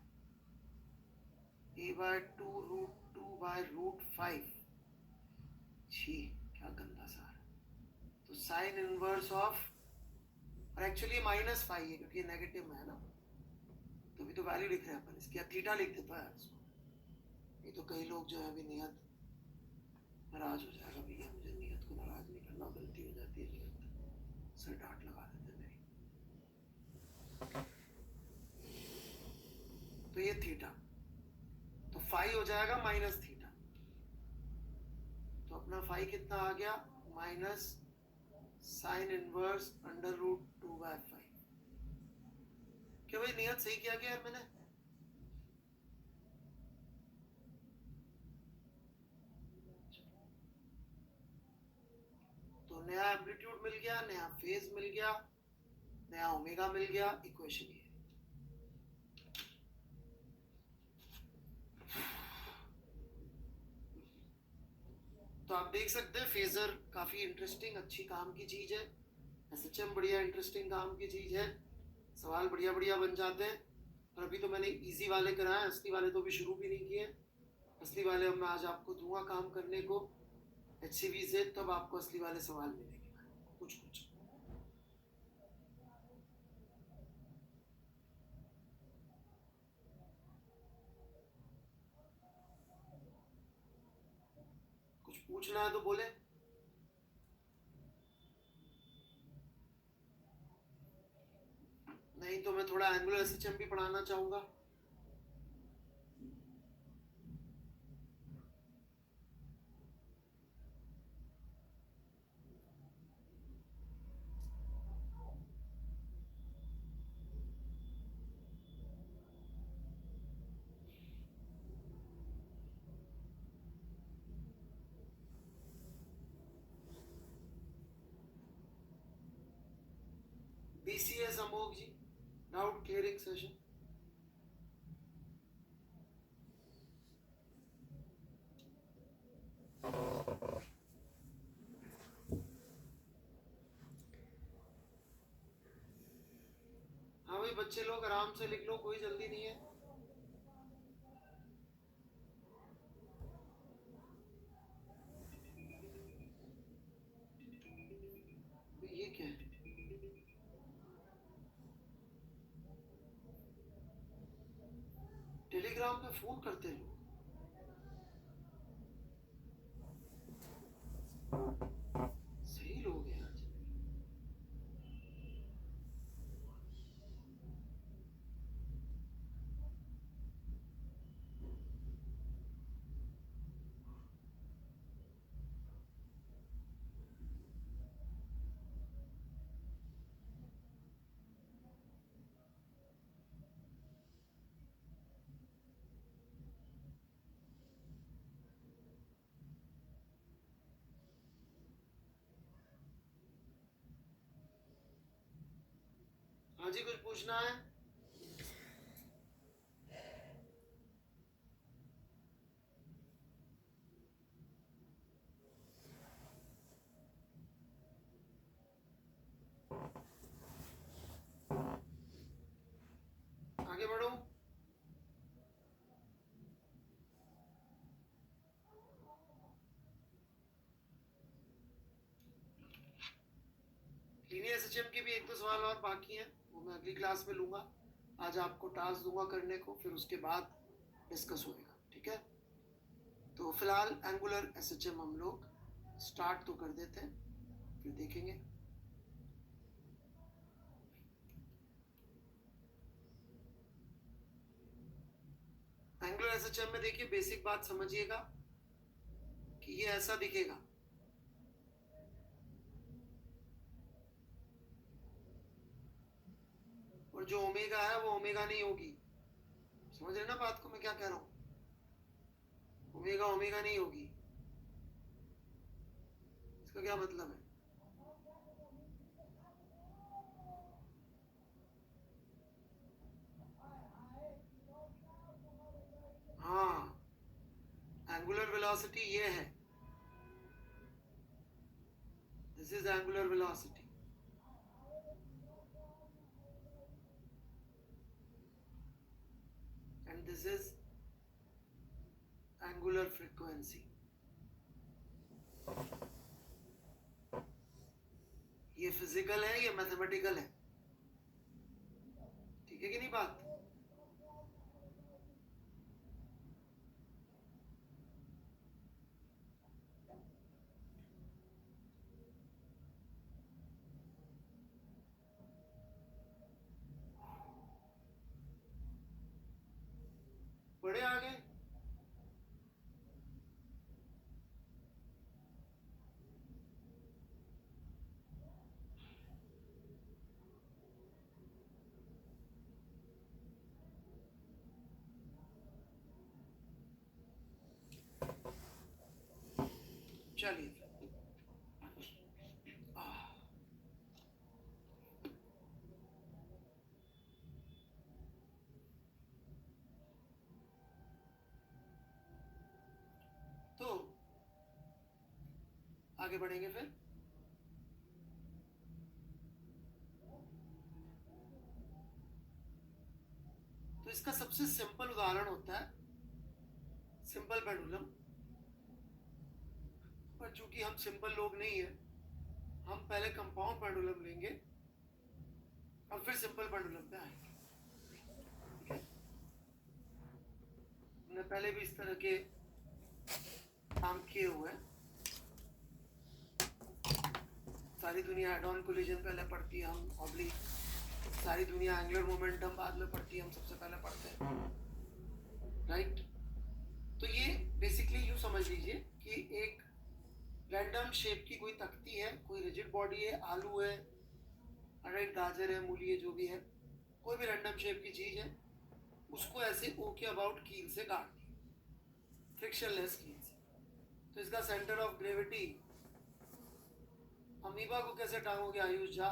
a bye 2 root 2 by root 5। छी, क्या गंदा सा है। तो साइन इनवर्स ऑफ, और एक्चुअली माइनस फाई है क्योंकि नेगेटिव में है ना, तो भी तो वैल्यू लिख रहे हैं अपन इसकी, थीटा लिख देता है इसको। ये तो कई लोग जो है अभी नियत नाराज हो जाएगा, भैया मुझे नियत को नाराज नहीं करना, गलती हो जाती है नियत, सर डांट लगा देते मेरी। ये थीटा, तो फाई हो जाएगा माइनस थीटा। तो अपना फाई कितना आ गया, minus sine inverse under root 2/5। क्या भाई नियत सही किया क्या यार मैंने? तो नया एम्पलीट्यूड मिल गया, नया फेज मिल गया, नया ओमेगा मिल गया, इक्वेशन ये। तो आप देख सकते हैं फेजर काफी इंटरेस्टिंग अच्छी काम की चीज है, एसएचएम बढ़िया इंटरेस्टिंग काम की चीज है, सवाल बढ़िया बढ़िया बन जाते हैं। और अभी तो मैंने इजी वाले कराए, असली वाले तो भी शुरू भी नहीं किए। असली वाले अब मैं आज आपको दूंगा काम करने को HCV से, तब आपको असली वाले सवाल मिलेंगे कुछ कुछ। कुछ पूछना है तो बोले। नहीं तो मैं थोड़ा एंगुलर एसएचएम भी पढ़ाना चाहूंगा। BCS अमोघ जी, डाउट क्लियरिंग सेशन। हाँ भाई बच्चे लोग आराम से लिख लो, कोई जल्दी नहीं है। ये क्या है? टेलीग्राम पे फोन करते लोग। सही लोग हैं आज। हाँ जी, कुछ पूछना है? आगे बढ़ो। लीनियर एसएचएम के भी एक दो सवाल और बाकी हैं, वो मैं अगली क्लास में लूंगा। आज आपको टास्क दूंगा करने को, फिर उसके बाद डिस्कस होएगा, ठीक है? तो फिलहाल एंगुलर एसएचएम हम लोग स्टार्ट तो कर देते हैं, फिर देखेंगे। एंगुलर एसएचएम में देखिए बेसिक बात समझिएगा कि ये ऐसा दिखेगा। और जो ओमेगा है वो ओमेगा नहीं होगी। समझ रहे ना बात को मैं क्या कह रहा हूं? ओमेगा ओमेगा नहीं होगी। इसका क्या मतलब है? हाँ, एंगुलर वेलोसिटी ये है, this is angular velocity. And this is angular frequency. ये फिजिकल है, ये मैथमेटिकल है। ठीक है कि नहीं बात? चलिए तो आगे बढ़ेंगे फिर। तो इसका सबसे सिंपल उदाहरण होता है सिंपल पेंडुलम, पर चूंकि हम सिंपल लोग नहीं है, हम पहले कंपाउंड पेंडुलम लेंगे और फिर सिंपल पेंडुलम पे आएंगे। ठीक है, हमने पहले भी इस तरह के काम किए हुए हैं। सारी दुनिया हेड ऑन कोलिजन पहले पढ़ती है, हम ऑब्लिक। सारी दुनिया एंगुलर मोमेंटम बाद में पढ़ती है, हम सबसे पहले पढ़ते हैं, राइट। तो ये बेसिकली यूँ समझ लीजिए कि एक रैंडम शेप की कोई तख्ती है, कोई रिजिड बॉडी है, आलू है, राइट, गाजर है, मूली है, जो भी है, कोई भी रैंडम शेप की चीज़ है, उसको ऐसे ओ के अबाउट कील से गाड़ दी, फ्रिक्शनलेस कील से। तो इसका सेंटर ऑफ ग्रेविटी, अमीबा को कैसे टांगोगे आयुष झा?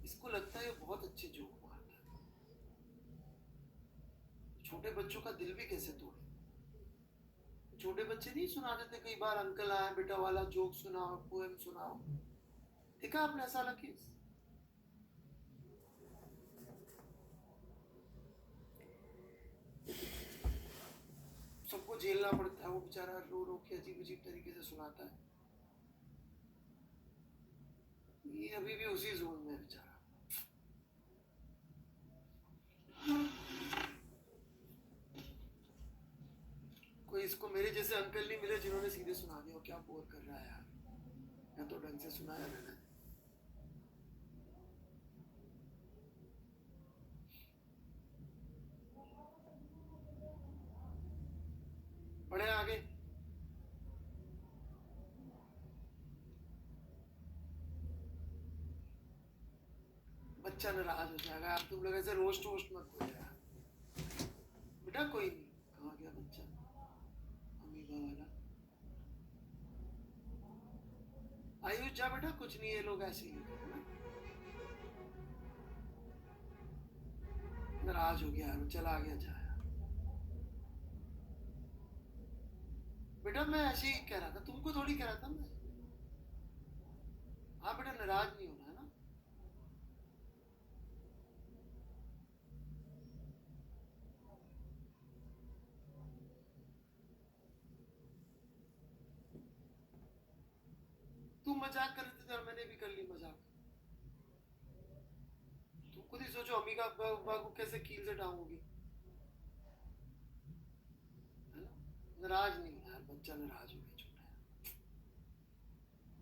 इसको लगता है ये बहुत अच्छे जोक मारता है, छोटे बच्चों का दिल भी कैसे तोड़े। छोटे बच्चे नहीं सुना देते कई बार, अंकल आए बेटा वाला जोक सुनाओ, पोएम सुनाओ। देखा आपने ऐसा वाला केस? सबको झेलना पड़ता है, वो बेचारा रो रो के अजीब अजीब तरीके से सुनाता है। ये अभी भी उसी जोन में बेचारा। कोई इसको मेरे जैसे अंकल नहीं मिले जिन्होंने सीधे सुना दिया, क्या बोर कर रहा है यार, या तो ढंग से सुनाया मैंने। पढ़े आगे। बच्चा नाराज हो जाएगा, आप तुम लोग ऐसे रोस्ट वोस्ट मत हो जाएगा बेटा। कोई नहीं, कहाँ गया बच्चा अमीबा वाला? आयुष जा बेटा, कुछ नहीं, ये लोग ऐसे ही नाराज हो गया, चला गया जाया। बेटा मैं ऐसे ही कह रहा था, तुमको थोड़ी कह रहा था मैं। हाँ बेटा, नाराज नहीं होना है ना। तुम मजाक कर रहे थे और मैंने भी कर ली मजाक। तुम खुद ही सोचो अमीबा को कैसे कील से टांगोगी, है ना। नाराज नहीं यार, बच्चा नाराज हो गया, छोटा है,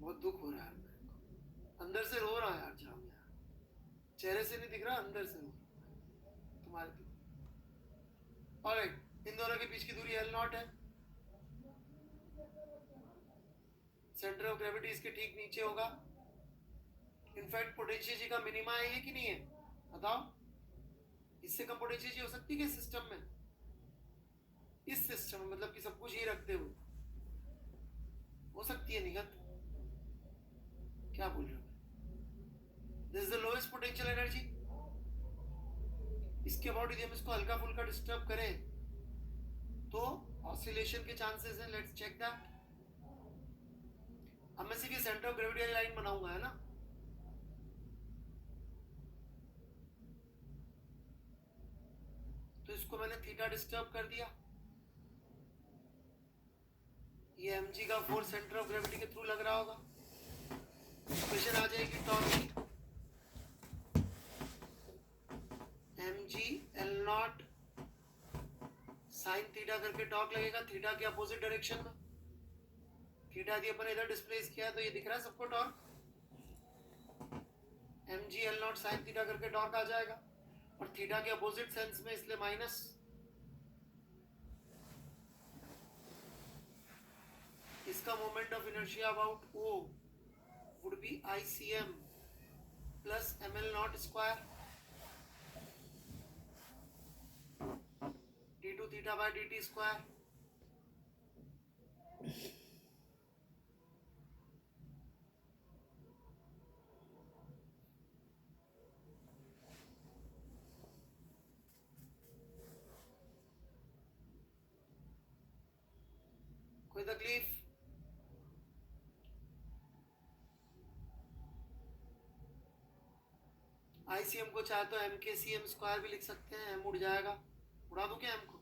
बहुत दुख हो रहा है मेरे को, अंदर से रो रहा है यार जाम यार, चेहरे से नहीं दिख रहा, अंदर से रो रहा है तुम्हारे तो। ऑलराइट, इन दोनों के बीच की दूरी L0 है, सेंटर ऑफ ग्रेविटी इसके ठीक नीचे होगा। इनफैक्ट पोटेंशियल जी का मिनिमा है ये कि नहीं है, बताओ? इससे कम पोटेंशियल जी हो सकती है सिस्टम में? इस सिस्टम में मतलब कि सब कुछ ही रखते हुए हो सकती है निगत? क्या बोल रहे हो? This is the lowest potential energy. इसके अबाउट यदि हम इसको हल्का फुल्का डिस्टर्ब करें तो ऑसिलेशन के चांसेस हैं। Let's check that. अब मैं सिर्फ सेंटर ऑफ ग्रेविटी वाली लाइन बनाऊंगा, है ना। तो इसको मैंने थीटा डिस्टर्ब कर दिया, ये mg का फोर्स सेंटर ऑफ ग्रेविटी के थ्रू लग रहा होगा। इक्वेशन आ जाएगी टॉर्क की, mg L0 साइन थीटा करके टॉर्क लगेगा, थीटा के अपोजिट डायरेक्शन में। थीटा यदि अपन इधर डिस्प्लेस किया है तो ये दिख रहा है सबको torque, mg L0 sine theta करके टॉर्क आ जाएगा, और थीटा के अपोजिट सेंस में इसलिए माइनस। इसका moment of inertia about O would be ICM plus ML0 square d2 theta by dt square। कोई तकलीफ? आईसीएम को चाहे तो एम के सी एम स्क्वायर भी लिख सकते हैं, एम उड़ जाएगा, उड़ा दो क्या एम को?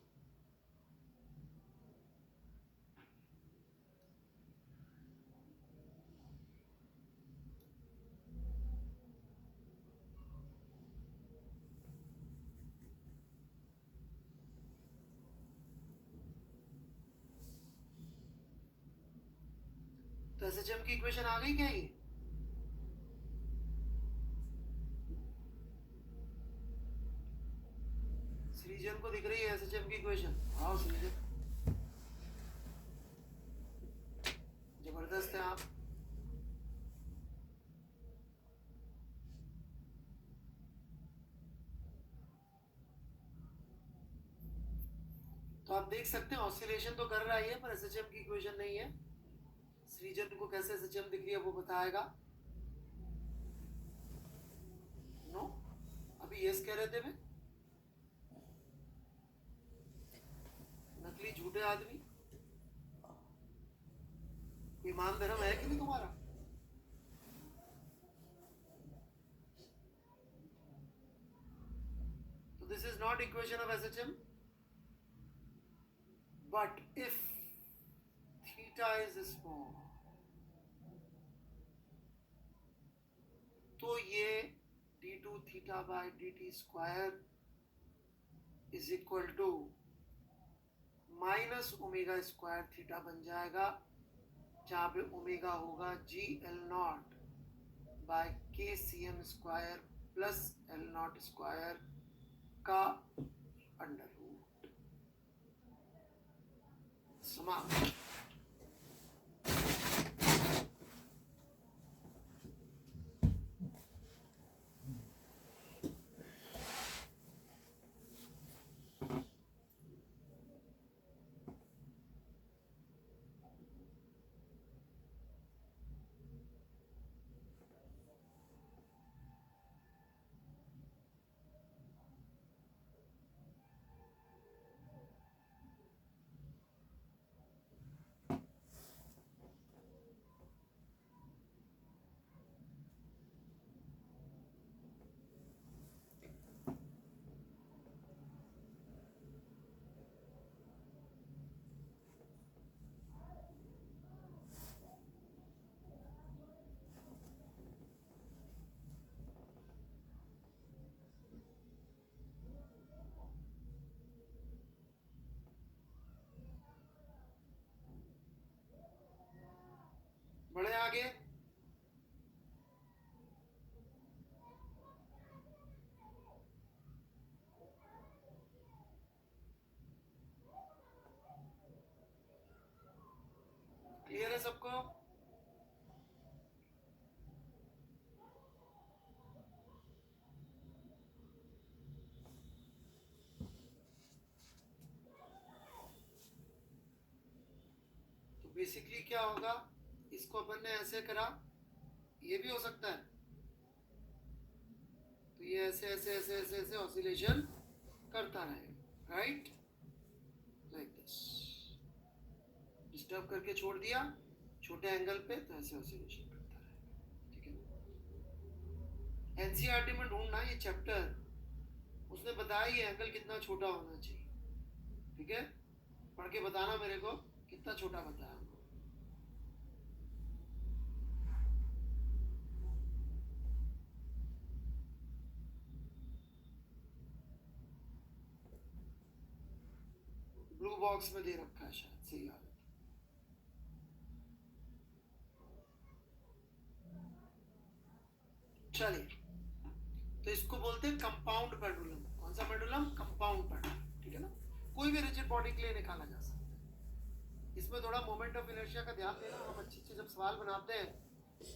तो एसएचएम की इक्वेशन आ गई क्या ये? सृजन को दिख रही है एसएचएम की इक्वेशन? आओ सृजन, जबरदस्त है आप। तो आप देख सकते हैं ऑसिलेशन तो कर रहा ही है पर एसएचएम की इक्वेशन नहीं है। सृजन को कैसे एसएचएम दिख रही है वो बताएगा। नो, अभी यस कह रहे थे वे, नकली झूठे आदमी। ईमान धर्म है कि नहीं तुम्हारा? तो this is not equation of SHM, but if theta is small तो ये d2 theta by dt square is equal to minus omega square theta बन जाएगा, जहां पे ओमेगा होगा G L naught by K C M square plus L naught square का under root. समाप्त। बढ़े आगे। क्लियर है सबको? तो बेसिकली क्या होगा, इसको अपन ने ऐसे करा, ये भी हो सकता है, तो ये ऐसे ऐसे ऐसे ऐसे ऐसे ऑसिलेशन करता रहेगा, राइट, लाइक दिस। डिस्टर्ब करके छोड़ दिया छोटे एंगल पे तो ऐसे ऑसिलेशन करता रहेगा, ठीक है। एनसीईआरटी में ढूंढना ये चैप्टर, उसने बताया ये एंगल कितना छोटा होना चाहिए, ठीक है, पढ़ के बताना मेरे को कितना छोटा बताया हमको। ब्लू बॉक्स में दे रखा है शायद, सही याद है। चलिए, तो इसको बोलते हैं कंपाउंड पेंडुलम। कौन सा पेंडुलम? कंपाउंड पेंडुलम, ठीक है ना। कोई भी रिजिड बॉडी के लिए निकाला जा सकता है। इसमें थोड़ा मोमेंट ऑफ इनर्शिया का ध्यान देना। हम अच्छे जब सवाल बनाते हैं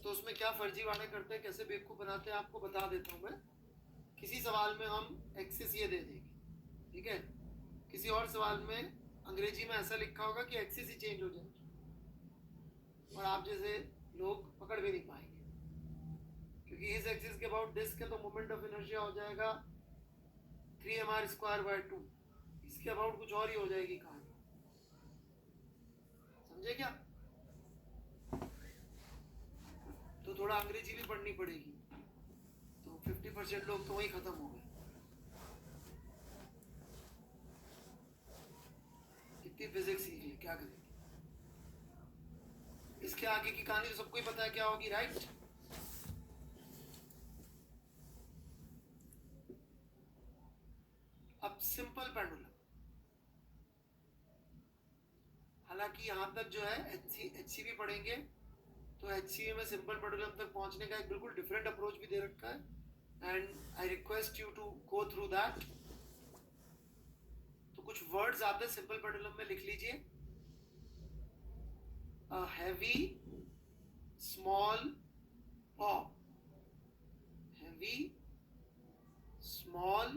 तो उसमें क्या फर्जीवाड़े करते हैं, कैसे बेवकूफ बनाते हैं, आपको बता देता हूँ मैं। किसी सवाल में हम एक्सिस ये दे देंगे, ठीक है, किसी और सवाल में अंग्रेजी में ऐसा लिखा होगा कि एक्सिस ही चेंज हो जाए, और आप जैसे लोग पकड़ भी नहीं पाएंगे, क्योंकि इस एक्सिस के अबाउट डिस्क है तो मोमेंट ऑफ इनर्शिया हो जाएगा 3mr²/2। इसके अबाउट कुछ और ही हो जाएगी कहानी, समझे क्या? तो थोड़ा अंग्रेजी भी पढ़नी पड़ेगी, तो 50% लोग तो वही खत्म हो गए। इतनी फिजिक्स सीख ली, क्या करेंगे? इसके आगे की कहानी तो सबको ही पता है क्या होगी, राइट? अब सिंपल पेंडुलम, हालांकि यहां तक जो है एचसीवी पढ़ेंगे तो एचसीवी में सिंपल पेंडुलम तक पहुंचने का एक बिल्कुल डिफरेंट अप्रोच भी दे रखा है, and I request you to go through that. तो कुछ वर्ड्स आते हैं सिंपल पेंडुलम में, लिख लीजिए। A heavy small Bob, heavy small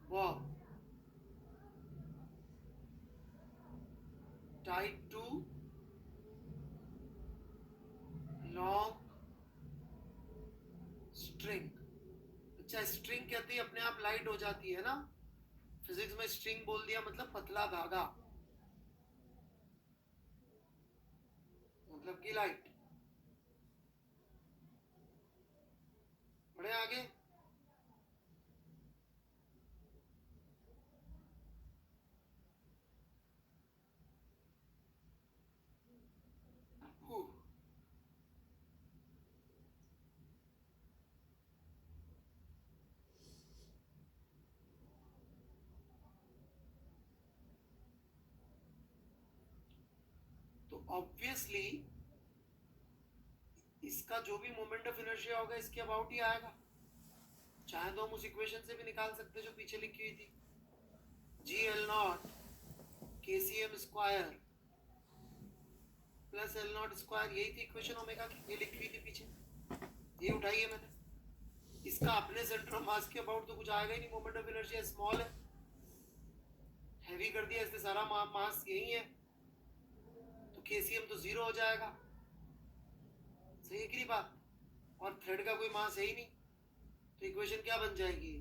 Bob tied to long string। अच्छा, स्ट्रिंग कहते ही अपने आप लाइट हो जाती है ना, फिजिक्स में स्ट्रिंग बोल दिया मतलब पतला धागा, मतलब की लाइट। बढ़े आगे। तो ऑब्वियसली इसका जो भी मोमेंट ऑफ इनर्शिया होगा इसके अबाउट ही आएगा, चाहे तो हम उस इक्वेशन से भी निकाल सकते हैं जो पीछे लिखी हुई थी, GL0 KCM² प्लस L0²। यही थी इक्वेशन ओमेगा की, ये लिखी हुई थी पीछे, ये उठाई है मैंने। इसका अपने सेंटर ऑफ मास के अबाउट तो कुछ आएगा ही नहीं, मोमेंट ऑफ इनर्शिया स्मॉल है, हैवी कर दिया इससे सारा मास यही है, तो KCM तो 0 हो जाएगा। सही है कि नहीं बात? और थ्रेड का कोई मास है ही नहीं, तो इक्वेशन क्या बन जाएगी?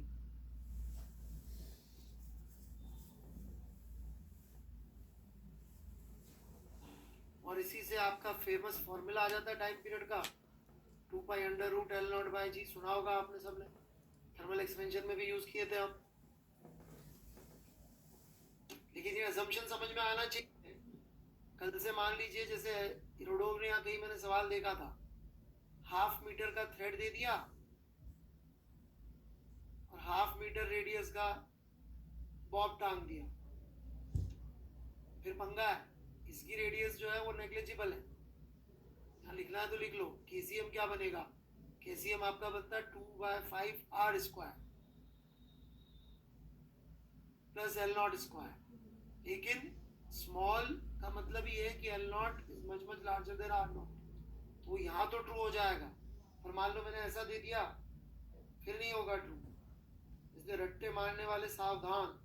और इसी से आपका फेमस फॉर्मूला आ जाता है टाइम पीरियड का, 2π√L0/g। सुना होगा आपने सबने, थर्मल एक्सपेंशन में भी यूज किए थे हम। लेकिन ये असम्पशन समझ में आना चाहिए। कल से मान लीजिए जैसे इरोडोव ने यहाँ कहीं मैंने सवाल देखा था, 1/2 मीटर का थ्रेड दे दिया और 1/2 मीटर रेडियस का बॉब टांग दिया, फिर पंगा है, इसकी रेडियस जो है वो नेग्लिजिबल है। यहाँ लिखना है तो लिख लो, KCM क्या बनेगा? KCM आपका बनता है 2/5R² प्लस L0²। लेकिन स्मॉल का मतलब ये है कि L0 is much much larger than R0, तो यहाँ तो ट्रू हो जाएगा, पर मान लो मैंने ऐसा दे दिया फिर नहीं होगा ट्रू। इसलिए रट्टे मारने वाले सावधान,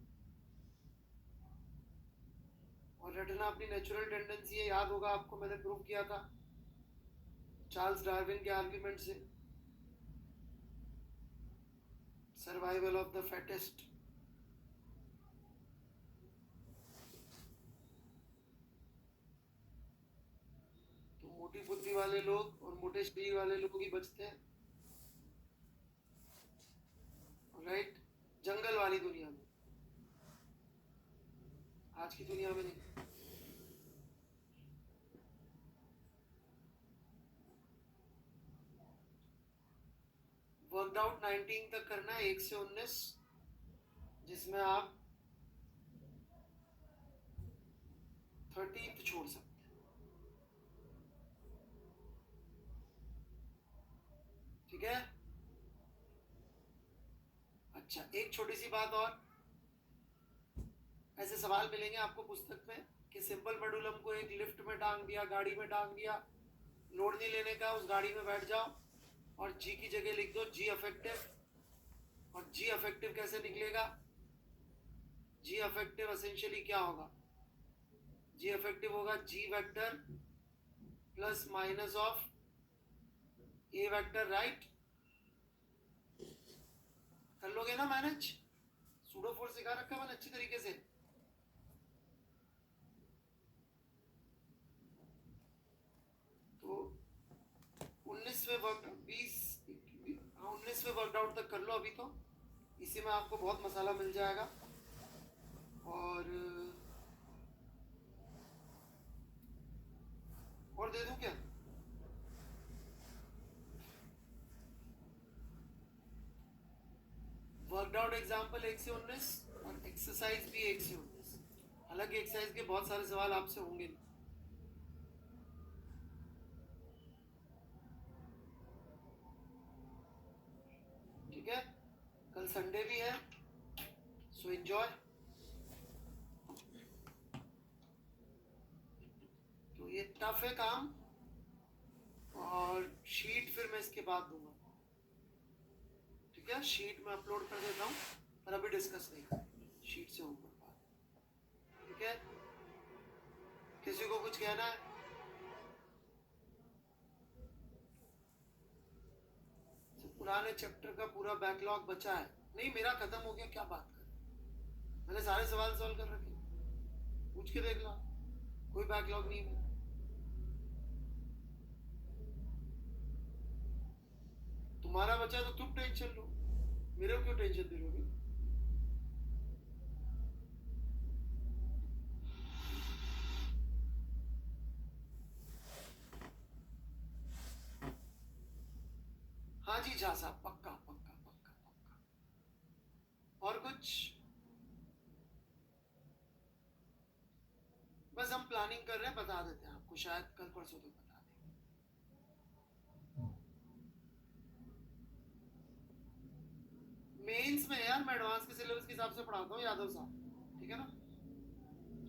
और रटना अपनी नेचुरल टेंडेंसी है, याद होगा आपको, मैंने प्रूव किया था चार्ल्स डार्विन के आर्ग्यूमेंट से, सर्वाइवल ऑफ द फैटेस्ट। तो मोटी बुद्धि वाले लोग और मोटे शरीर वाले लोग ही बचते हैं, राइट? जंगल वाली दुनिया में, आज की दुनिया में नहीं। वर्कड आउट 19 तक करना है, 1 से 19, जिसमें आप 13th छोड़ सकते हैं। ठीक है? अच्छा, एक छोटी सी बात और, ऐसे सवाल मिलेंगे आपको पुस्तक में कि सिंपल पेंडुलम को एक लिफ्ट में टांग दिया, गाड़ी में टांग दिया, लोड नहीं लेने का, उस गाड़ी में बैठ जाओ और जी की जगह लिख दो जी अफेक्टिव। और जी अफेक्टिव कैसे निकलेगा? जी अफेक्टिव एसेंशियली क्या होगा? जी इफेक्टिव होगा g vector plus minus of a vector, right? कर लोगे ना मैनेज? सूडो फोर्स सिखा रखा है मैंने अच्छी तरीके से। तो 19वें वर्क 19वें वर्कआउट तक कर लो अभी, तो इसी में आपको बहुत मसाला मिल जाएगा। और दे दूं क्या? वर्कआउट एग्जाम्पल 1 से 19 और एक्सरसाइज भी 1 से 19। हालांकि एक्सरसाइज के बहुत सारे सवाल आपसे होंगे नहीं। ठीक है, कल संडे भी है, सो एंजॉय। तो ये टफ है काम, और शीट फिर मैं इसके बाद दूंगा। ठीक है, शीट में अपलोड कर देता हूँ, पर अभी डिस्कस नहीं करेंगे शीट से ऊपर बात। ठीक है, किसी को कुछ कहना है? तो पुराने चैप्टर का पूरा बैकलॉग बचा है? नहीं, मेरा खत्म हो गया, क्या बात कर, मैंने सारे सवाल सॉल्व कर रखे, पूछ के देख लो, कोई बैकलॉग नहीं है। तुम्हारा बचा तो तुम टेंशन लो, मेरे को क्यों टेंशन दिलोगे? हाँ जी झा साहब, पक्का पक्का पक्का पक्का। और कुछ? बस हम प्लानिंग कर रहे हैं, बता देते हैं आपको, शायद कल परसों तक बता देंगे। मेंस में यार मैं एडवांस के सिलेबस के हिसाब से पढ़ाता हूँ यादव साहब, ठीक है ना?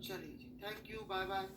चलिए जी, थैंक यू, बाय बाय।